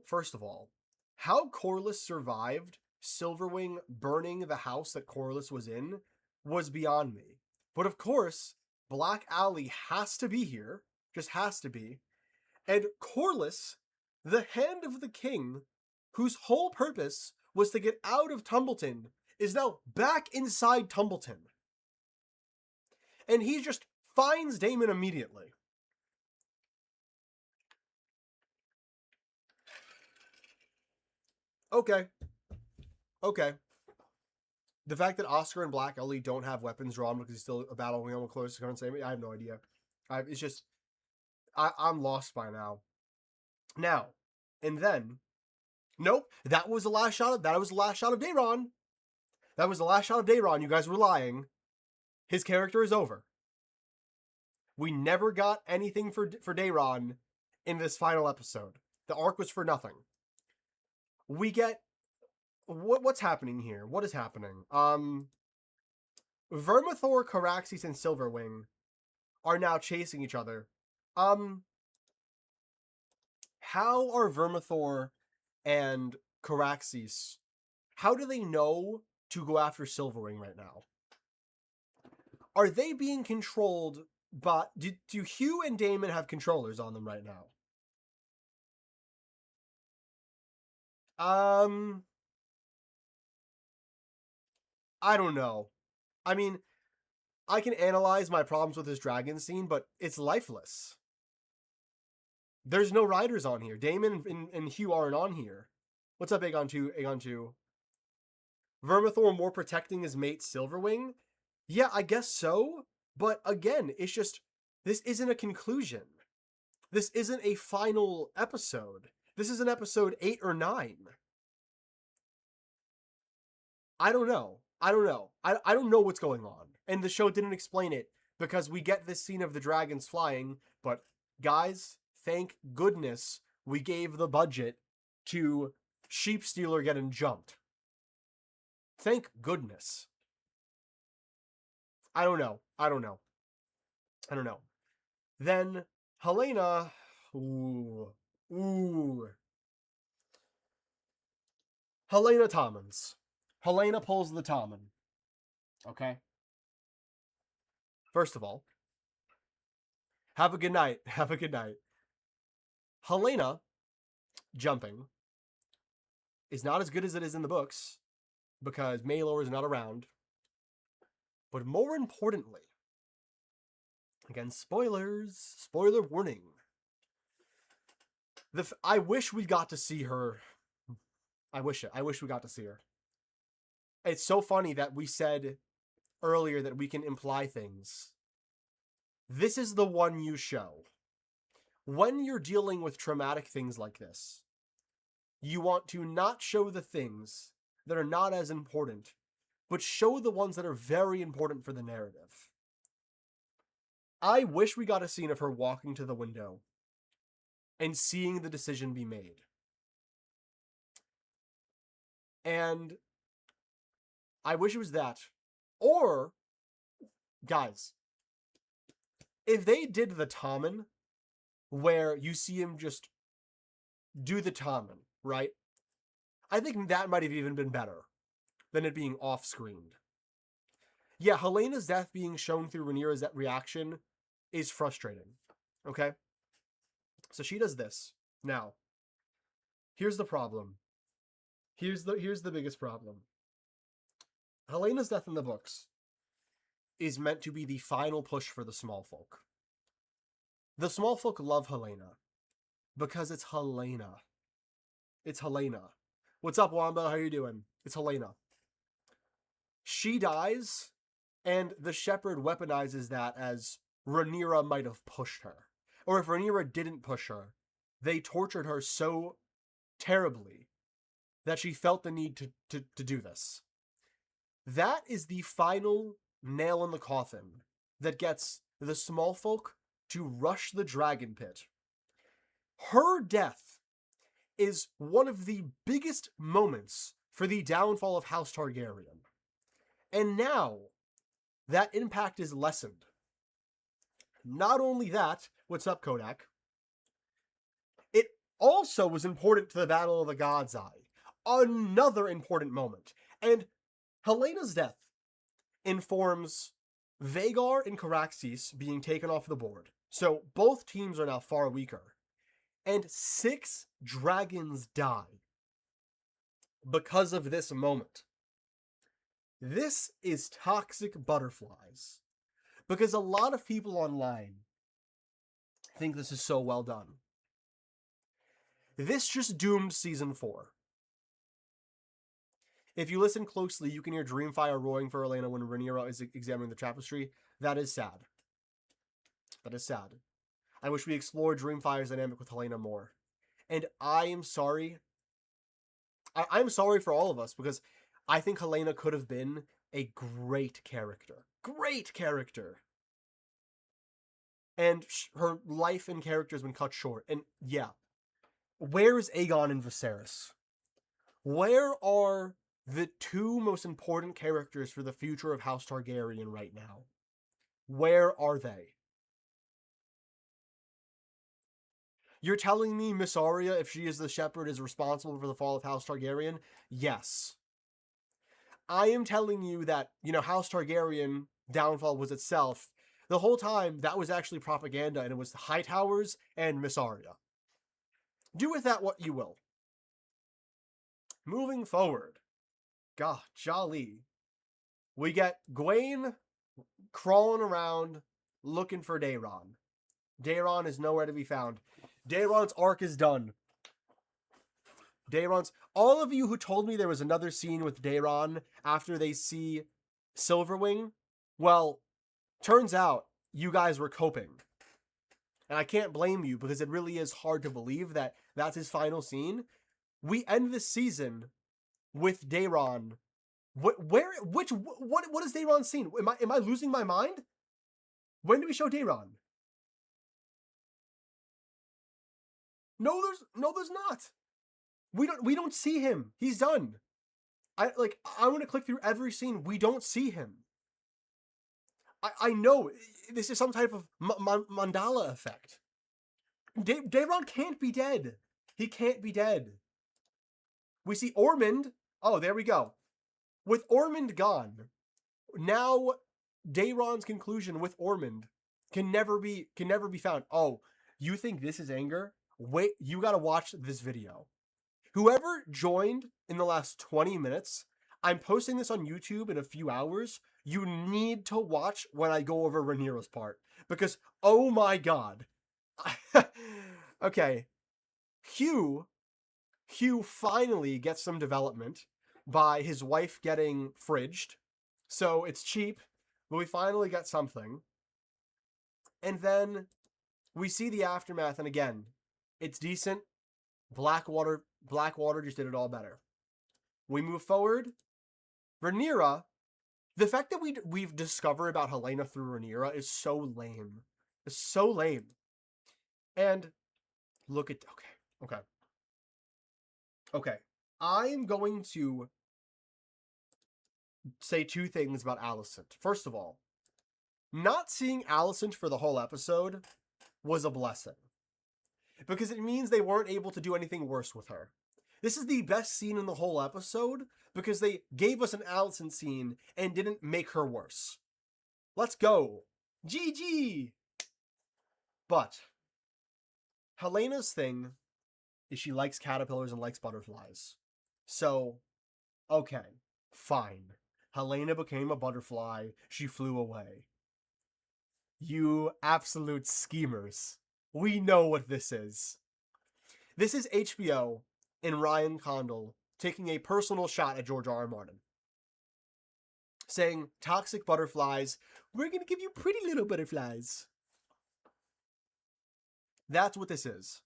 first of all, how Corlys survived Silverwing burning the house that Corlys was in was beyond me. But of course, Black Aly has to be here. Just has to be. And Corlys, the Hand of the King, whose whole purpose was to get out of Tumbleton, is now back inside Tumbleton. And he just finds Daemon immediately. Okay. The fact that Oscar and Black Aly don't have weapons drawn because he's still battling on close to current same, I have no idea. It's just, I'm lost by now. Now, and then, nope, that was the last shot of Daeron. That was the last shot of Daeron. You guys were lying. His character is over. We never got anything for Daeron in this final episode. The arc was for nothing. We get what's happening here? What is happening? Vermithor, Caraxes, and Silverwing are now chasing each other. How are Vermithor and Caraxes? How do they know to go after Silverwing right now? Are they being controlled by... Do Hugh and Daemon have controllers on them right now? I don't know. I mean, I can analyze my problems with this dragon scene, but it's lifeless. There's no riders on here. Daemon and Hugh aren't on here. What's up, Aegon 2? Aegon 2. Vermithor more protecting his mate Silverwing? Yeah, I guess so. But again, it's just, this isn't a conclusion. This isn't a final episode. This is an episode 8 or 9. I don't know. I don't know what's going on. And the show didn't explain it because we get this scene of the dragons flying, but guys, thank goodness we gave the budget to Sheepstealer getting jumped. Thank goodness. I don't know. Then Helaena, ooh. Helaena Tommen's. Helaena pulls the Tommen. Okay? First of all, have a good night. Have a good night. Helena jumping is not as good as it is in the books because Maelor is not around. But more importantly, again, spoilers, spoiler warning. I wish we got to see her. I wish we got to see her. It's so funny that we said earlier that we can imply things. This is the one you show. When you're dealing with traumatic things like this, you want to not show the things that are not as important, but show the ones that are very important for the narrative. I wish we got a scene of her walking to the window and seeing the decision be made. And I wish it was that. Or, guys, if they did the Tommen, where you see him just do the Tommen, right? I think that might have even been better than it being off-screened. Yeah, Helena's death being shown through Rhaenyra's reaction is frustrating, okay? So she does this. Now, here's the problem. Here's the biggest problem. Helena's death in the books is meant to be the final push for the small folk. The small folk love Helena because it's Helena. It's Helena. What's up, Wamba? How you doing? It's Helena. She dies, and the shepherd weaponizes that as Rhaenyra might have pushed her. Or if Rhaenyra didn't push her, they tortured her so terribly that she felt the need to do this. That is the final nail in the coffin that gets the small folk to rush the dragon pit. Her death is one of the biggest moments for the downfall of House Targaryen. And now, that impact is lessened. Not only that, what's up, Kodak? It also was important to the Battle of the God's Eye. Another important moment. And Helena's death informs Vhagar and Caraxes being taken off the board. So both teams are now far weaker. And 6 dragons die because of this moment. This is toxic butterflies. Because a lot of people online think this is so well done. This just doomed Season 4. If you listen closely, you can hear Dreamfire roaring for Elena when Rhaenyra is examining the tapestry. That is sad. That is sad. I wish we explored Dreamfire's dynamic with Helena more. And I am sorry. I'm sorry for all of us, because I think Helena could have been a great character. Great character. And her life and character has been cut short. And yeah, where is Aegon and Viserys? Where are the 2 most important characters for the future of House Targaryen right now? Where are they? You're telling me Miss Arya, if she is the shepherd, is responsible for the fall of House Targaryen? Yes. I am telling you that, House Targaryen downfall was itself. The whole time, that was actually propaganda, and it was the Hightowers and Miss Arya. Do with that what you will. Moving forward. God, jolly. We get Gwaine crawling around looking for Daeron. Daeron is nowhere to be found. Daeron's arc is done. All of you who told me there was another scene with Daeron after they see Silverwing, well, turns out you guys were coping. And I can't blame you, because it really is hard to believe that that's his final scene. We end this season with Daeron. What is Daeron's scene? Am I losing my mind? When do we show Daeron? No, there's not. We don't see him. He's done. I want to click through every scene. We don't see him. I know this is some type of mandala effect. Daeron can't be dead. He can't be dead. We see Ormond. Oh, there we go. With Ormond gone, Now Daeron's conclusion with Ormond can never be found. Oh, you think this is anger? Wait, you gotta watch this video. Whoever joined in the last 20 minutes, I'm posting this on YouTube in a few hours. You need to watch when I go over Rhaenyra's part. Because, oh my god. Okay. Hugh finally gets some development by his wife getting fridged. So it's cheap, but we finally get something. And then we see the aftermath, and again, it's decent. Blackwater just did it all better. We move forward. Rhaenyra, the fact that we've discovered about Helaena through Rhaenyra is so lame. It's so lame. And look at okay. I'm going to say two things about Alicent. First of all, not seeing Alicent for the whole episode was a blessing, because it means they weren't able to do anything worse with her. This is the best scene in the whole episode because they gave us an Alicent scene and didn't make her worse. Let's go. GG! But Helena's thing is she likes caterpillars and likes butterflies. So, okay, fine. Helaena became a butterfly. She flew away. You absolute schemers. We know what this is. This is HBO and Ryan Condal taking a personal shot at George R.R. Martin. Saying, toxic butterflies, we're going to give you pretty little butterflies. That's what this is.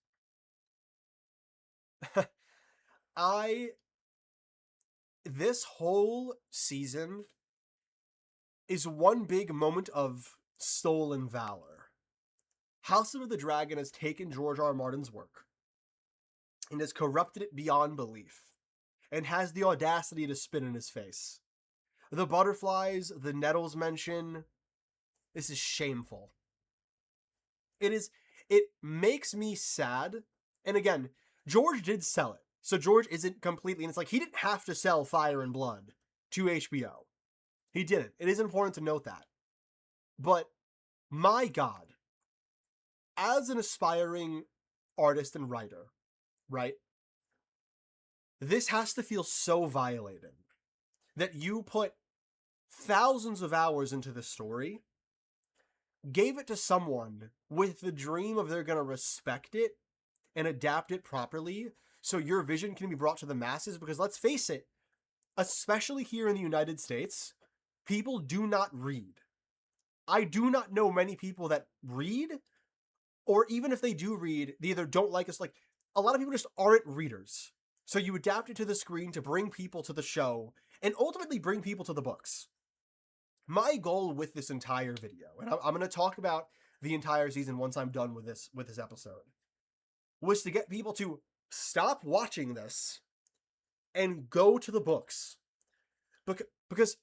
This whole season is one big moment of stolen valor. House of the Dragon has taken George R. R. Martin's work and has corrupted it beyond belief, and has the audacity to spit in his face. The butterflies, the nettles mention, this is shameful. It makes me sad, and again, George did sell it, so George isn't completely, and it's like, he didn't have to sell Fire and Blood to HBO. He didn't. It is important to note that. But, my god, as an aspiring artist and writer, right? This has to feel so violating that you put thousands of hours into the story, gave it to someone with the dream of they're going to respect it and adapt it properly so your vision can be brought to the masses, because let's face it, especially here in the United States, people do not read. I do not know many people that read, or even if they do read, they either don't like us, like, a lot of people just aren't readers. So you adapt it to the screen to bring people to the show, and ultimately bring people to the books. My goal with this entire video, and I'm going to talk about the entire season once I'm done with this episode, was to get people to stop watching this and go to the books. Because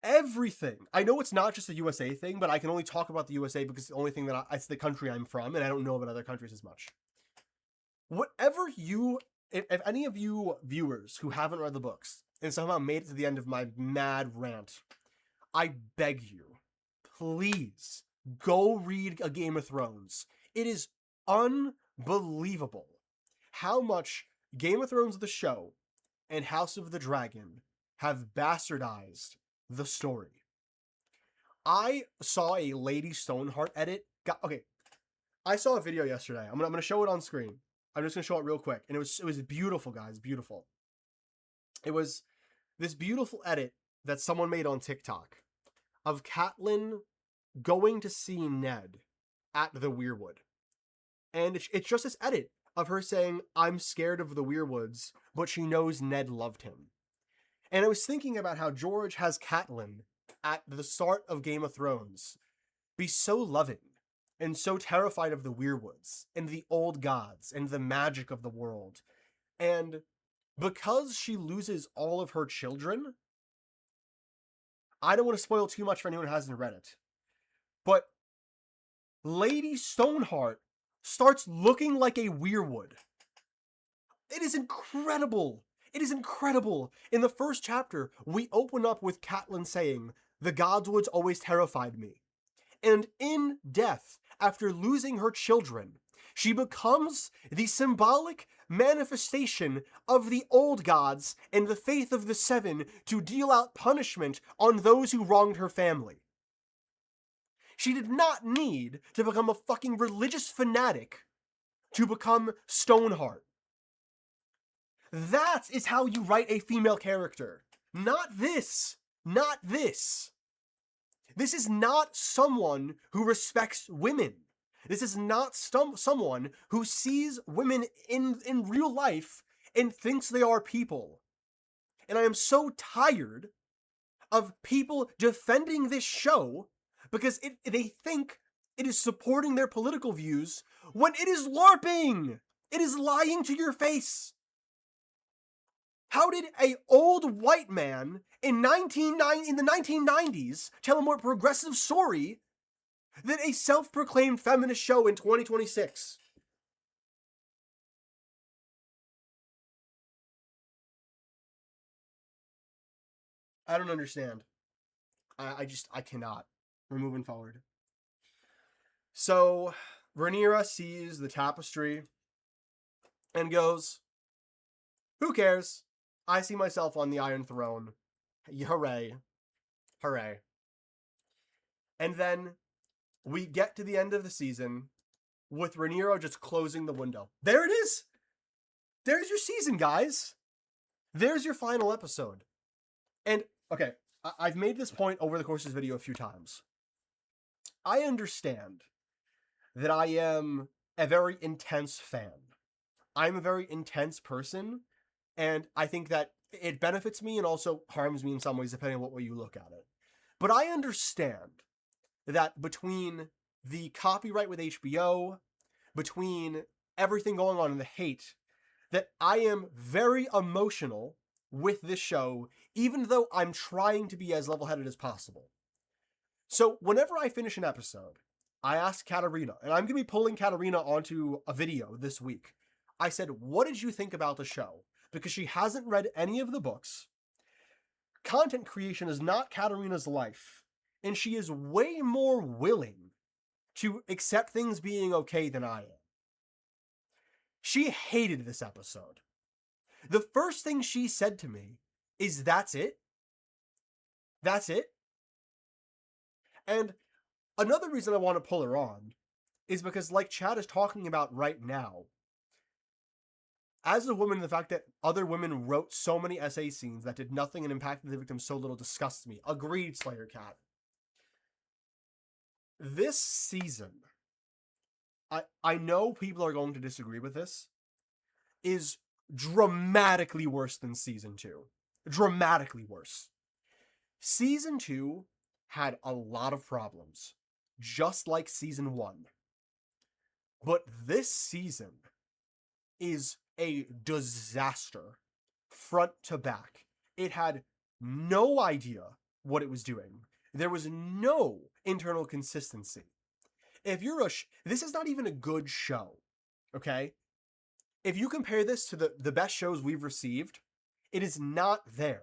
everything, I know it's not just a USA thing, but I can only talk about the USA because it's the only thing it's the country I'm from, and I don't know about other countries as much. Whatever if any of you viewers who haven't read the books and somehow made it to the end of my mad rant, I beg you, please go read A Game of Thrones. It is unbelievable how much Game of Thrones the show and House of the Dragon have bastardized the story. I saw a Lady Stoneheart edit. Okay, I saw a video yesterday. I'm gonna show it on screen. I'm just gonna show it real quick, and it was beautiful, guys, beautiful. It was this beautiful edit that someone made on TikTok of Catelyn going to see Ned at the Weirwood, and it's just this edit of her saying, "I'm scared of the Weirwoods," but she knows Ned loved him. And I was thinking about how George has Catelyn at the start of Game of Thrones be so loving and so terrified of the Weirwoods and the old gods and the magic of the world. And because she loses all of her children, I don't want to spoil too much for anyone who hasn't read it, but Lady Stoneheart starts looking like a Weirwood. It is incredible. It is incredible. In the first chapter, we open up with Catelyn saying, The Godswoods always terrified me. And in death, after losing her children, she becomes the symbolic manifestation of the old gods and the faith of the Seven to deal out punishment on those who wronged her family. She did not need to become a fucking religious fanatic to become Stoneheart. That is how you write a female character. Not this. Not this. This is not someone who respects women. This is not someone who sees women in real life and thinks they are people. And I am so tired of people defending this show because they think it is supporting their political views when it is LARPing. It is lying to your face. How did a old white man in the 1990s tell a more progressive story than a self-proclaimed feminist show in 2026? I don't understand. I cannot. We're moving forward. So, Rhaenyra sees the tapestry and goes, who cares? I see myself on the Iron Throne. Hooray. Hooray. And then we get to the end of the season with Rhaenyra just closing the window. There it is! There's your season, guys! There's your final episode. And, okay, I've made this point over the course of this video a few times. I understand that I am a very intense fan. I'm a very intense person, and I think that it benefits me and also harms me in some ways, depending on what way you look at it. But I understand that between the copyright with HBO, between everything going on in the hate, that I am very emotional with this show, even though I'm trying to be as level-headed as possible. So whenever I finish an episode, I ask Katarina, and I'm going to be pulling Katarina onto a video this week. I said, what did you think about the show? Because she hasn't read any of the books. Content creation is not Katarina's life, and she is way more willing to accept things being okay than I am. She hated this episode. The first thing she said to me is, that's it? That's it? And another reason I want to pull her on is because, like Chad is talking about right now, as a woman, the fact that other women wrote so many essay scenes that did nothing and impacted the victim so little disgusts me. Agreed, Slayer Cat. This season, I know people are going to disagree with this, is dramatically worse than Season 2. Dramatically worse. Season 2 had a lot of problems, just like Season 1. But this season is a disaster, front to back. It had no idea what it was doing. There was no internal consistency. If you're this is not even a good show, okay? If you compare this to the best shows we've received, it is not there.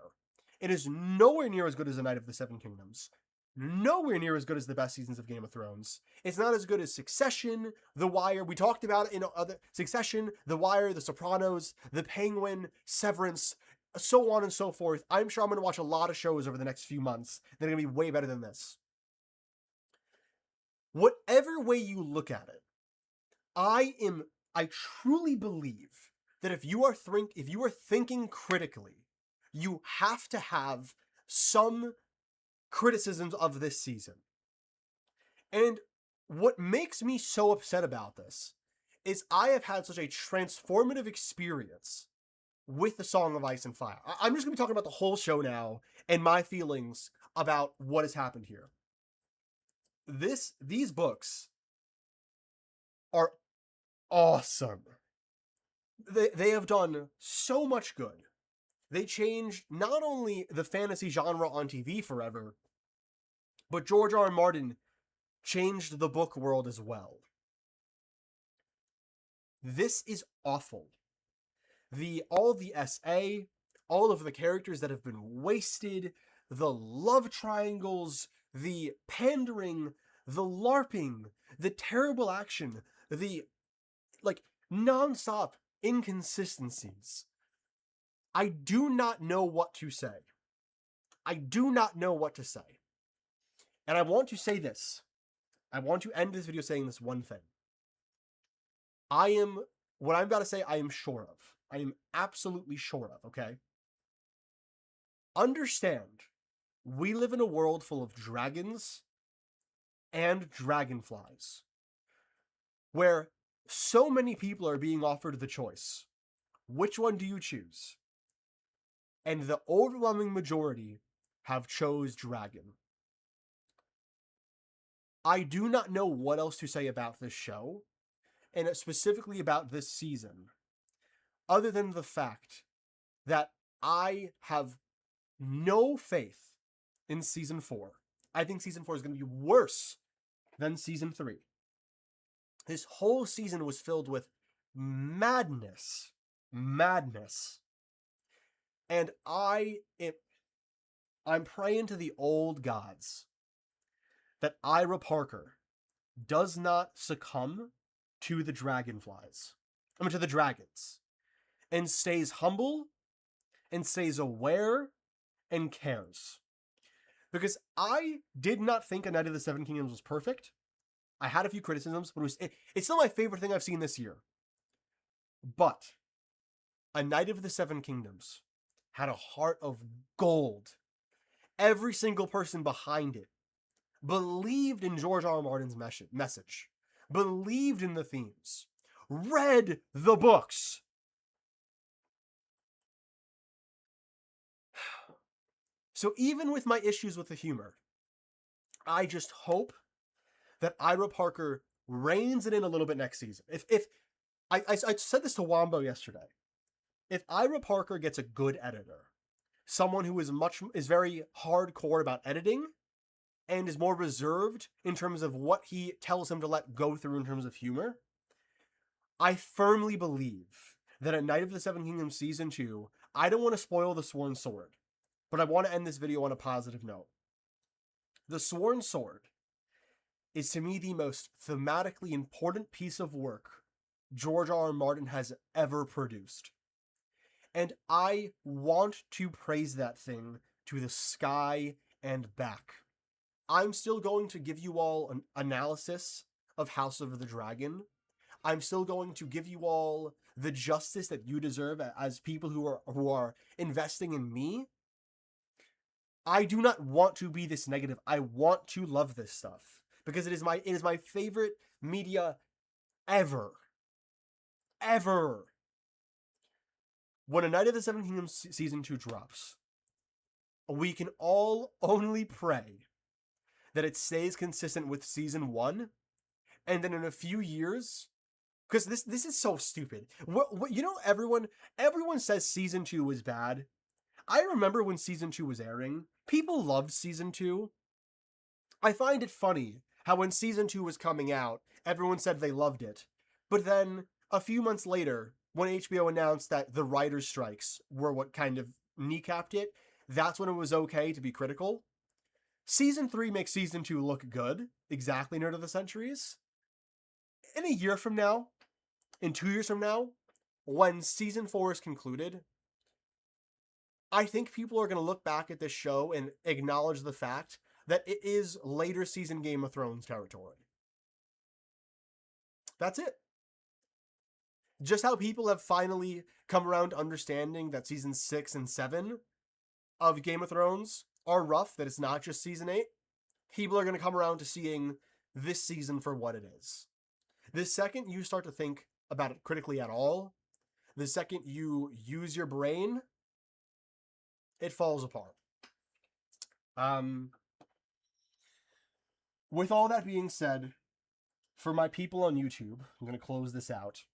It is nowhere near as good as The Night of the Seven Kingdoms. Nowhere near as good as the best seasons of Game of Thrones. It's not as good as Succession, The Wire. We talked about it in other Succession, The Wire, The Sopranos, The Penguin, Severance, so on and so forth. I'm sure I'm going to watch a lot of shows over the next few months that are going to be way better than this. Whatever way you look at it, I truly believe that if you are thinking critically, you have to have some criticisms of this season. And what makes me so upset about this is I have had such a transformative experience with the Song of Ice and Fire. I'm just going to be talking about the whole show now and my feelings about what has happened here. These books are awesome. They have done so much good. They changed not only the fantasy genre on TV forever, but George R. R. Martin changed the book world as well. This is awful. All of the SA, all of the characters that have been wasted, the love triangles, the pandering, the LARPing, the terrible action, the, like, non-stop inconsistencies. I do not know what to say. I do not know what to say. And I want to say this. I want to end this video saying this one thing. What I'm about to say, I am sure of. I am absolutely sure of, okay? Understand, we live in a world full of dragons and dragonflies, where so many people are being offered the choice. Which one do you choose? And the overwhelming majority have chose dragon. I do not know what else to say about this show, and specifically about this season, other than the fact that I have no faith in season 4. I think season 4 is going to be worse than season 3. This whole season was filled with madness. And I'm praying to the old gods that Ira Parker does not succumb to the dragonflies. To the dragons. And stays humble, and stays aware, and cares. Because I did not think A Knight of the Seven Kingdoms was perfect. I had a few criticisms, but it's still my favorite thing I've seen this year. But A Knight of the Seven Kingdoms had a heart of gold. Every single person behind it believed in George R. R. Martin's message, believed in the themes, read the books. So even with my issues with the humor, I just hope that Ira Parker reins it in a little bit next season. If I said this to Wombo yesterday, if Ira Parker gets a good editor, someone who is very hardcore about editing, and is more reserved in terms of what he tells him to let go through in terms of humor, I firmly believe that A Knight of the Seven Kingdoms Season 2, I don't want to spoil The Sworn Sword, but I want to end this video on a positive note. The Sworn Sword is, to me, the most thematically important piece of work George R. R. Martin has ever produced. And I want to praise that thing to the sky and back. I'm still going to give you all an analysis of House of the Dragon. I'm still going to give you all the justice that you deserve as people who are investing in me. I do not want to be this negative. I want to love this stuff because it is my favorite media ever. Ever. When A Knight of the Seven Kingdoms Season 2 drops, we can all only pray that it stays consistent with Season 1, and then in a few years, because this is so stupid. Everyone says Season 2 was bad. I remember when Season 2 was airing, people loved Season 2. I find it funny how when Season 2 was coming out, everyone said they loved it. But then, a few months later, when HBO announced that the writer's strikes were what kind of kneecapped it, that's when it was okay to be critical. Season 3 makes Season 2 look good. Exactly, Nerd of the Centuries. In a year from now, in 2 years from now, when Season 4 is concluded, I think people are going to look back at this show and acknowledge the fact that it is later season Game of Thrones territory. That's it. Just how people have finally come around to understanding that season 6 and 7 of Game of Thrones are rough, that it's not just season 8, people are going to come around to seeing this season for what it is. The second you start to think about it critically at all, the second you use your brain, it falls apart. With all that being said, for my people on YouTube, I'm going to close this out.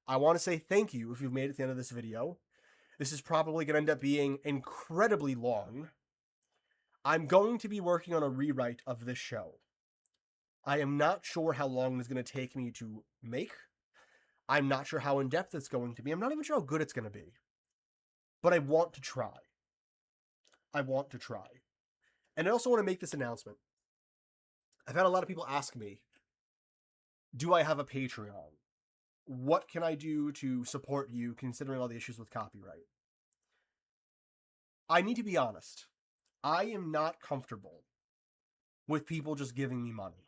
I want to say thank you if you've made it to the end of this video. This is probably going to end up being incredibly long. I'm going to be working on a rewrite of this show. I am not sure how long it's going to take me to make. I'm not sure how in-depth it's going to be. I'm not even sure how good it's going to be. But I want to try. I want to try. And I also want to make this announcement. I've had a lot of people ask me, do I have a Patreon? What can I do to support you considering all the issues with copyright? I need to be honest. I am not comfortable with people just giving me money.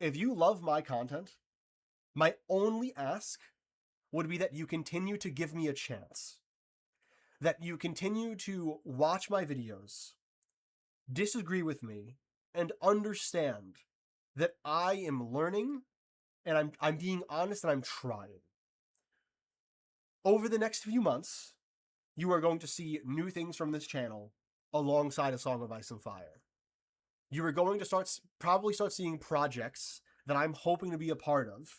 If you love my content, my only ask would be that you continue to give me a chance. That you continue to watch my videos, disagree with me, and understand that I am learning and I'm being honest and I'm trying. Over the next few months, you are going to see new things from this channel alongside A Song of Ice and Fire. You are going to probably start seeing projects that I'm hoping to be a part of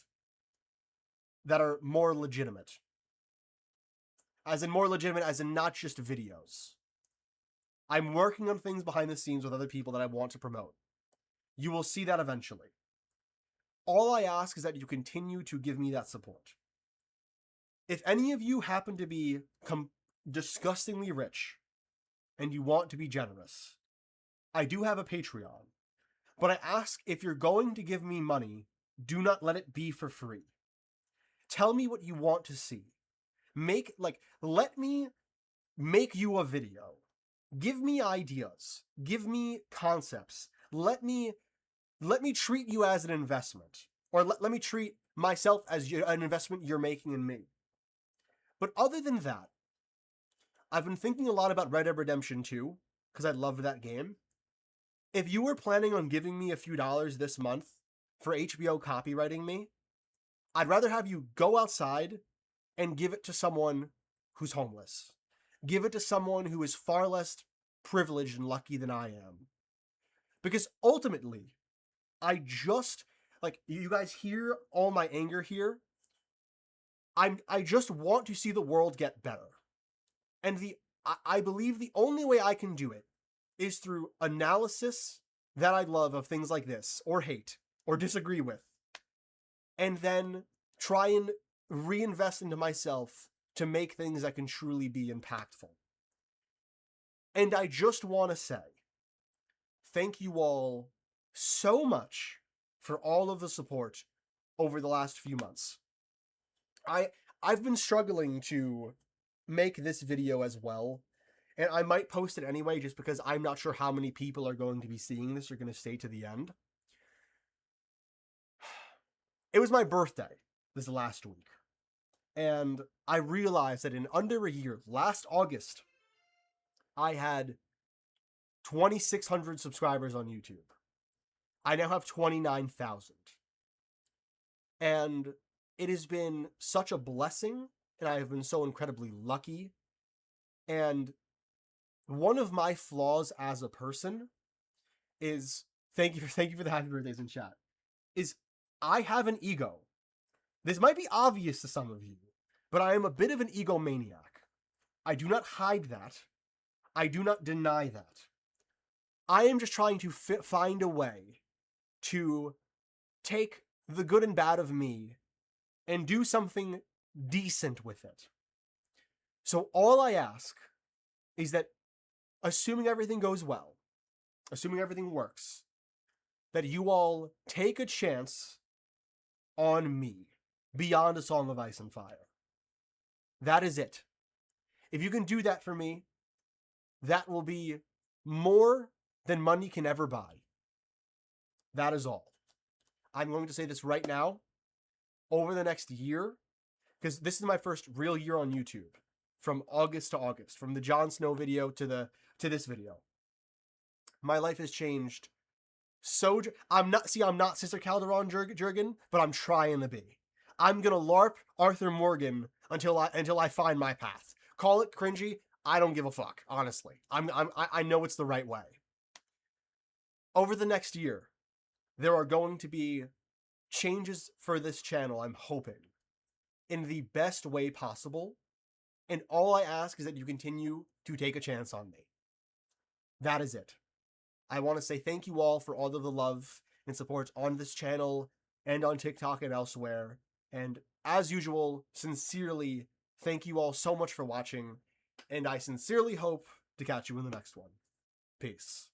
that are more legitimate. As in more legitimate, as in not just videos. I'm working on things behind the scenes with other people that I want to promote. You will see that eventually. All I ask is that you continue to give me that support. If any of you happen to be disgustingly rich and you want to be generous, I do have a Patreon. But I ask, if you're going to give me money, do not let it be for free. Tell me what you want to see. Let me make you a video. Give me ideas. Give me concepts. Let me treat you as an investment. Or let me treat myself as an investment you're making in me. But other than that, I've been thinking a lot about Red Dead Redemption 2, because I loved that game. If you were planning on giving me a few dollars this month for HBO copywriting me, I'd rather have you go outside and give it to someone who's homeless. Give it to someone who is far less privileged and lucky than I am. Because ultimately, you guys hear all my anger here. I just want to see the world get better. And I believe the only way I can do it is through analysis that I love of things like this, or hate, or disagree with. And then try and reinvest into myself to make things that can truly be impactful. And I just want to say, thank you all so much for all of the support over the last few months. I've been struggling to make this video as well, and I might post it anyway just because I'm not sure how many people are going to be seeing this or going to stay to the end. It was my birthday this last week, and I realized that in under a year, last August, I had 2,600 subscribers on YouTube. I now have 29,000. And it has been such a blessing, and I have been so incredibly lucky. And one of my flaws as a person is, thank you for the happy birthdays in chat, is I have an ego. This might be obvious to some of you, but I am a bit of an egomaniac. I do not hide that. I do not deny that. I am just trying to find a way to take the good and bad of me and do something decent with it. So all I ask is that, assuming everything goes well, assuming everything works, that you all take a chance on me beyond A Song of Ice and Fire. That is it. If you can do that for me, that will be more than money can ever buy. That is all. I'm going to say this right now. Over the next year, because this is my first real year on YouTube, from August to August, from the Jon Snow video to this video, my life has changed. So I'm not Sister Calderon Jurgen, but I'm trying to be. I'm gonna LARP Arthur Morgan until I find my path. Call it cringy. I don't give a fuck. Honestly, I know it's the right way. Over the next year, there are going to be changes for this channel, I'm hoping, in the best way possible. And all I ask is that you continue to take a chance on me. That is it. I want to say thank you all for all of the love and support on this channel and on TikTok and elsewhere. And as usual, sincerely, thank you all so much for watching. And I sincerely hope to catch you in the next one. Peace.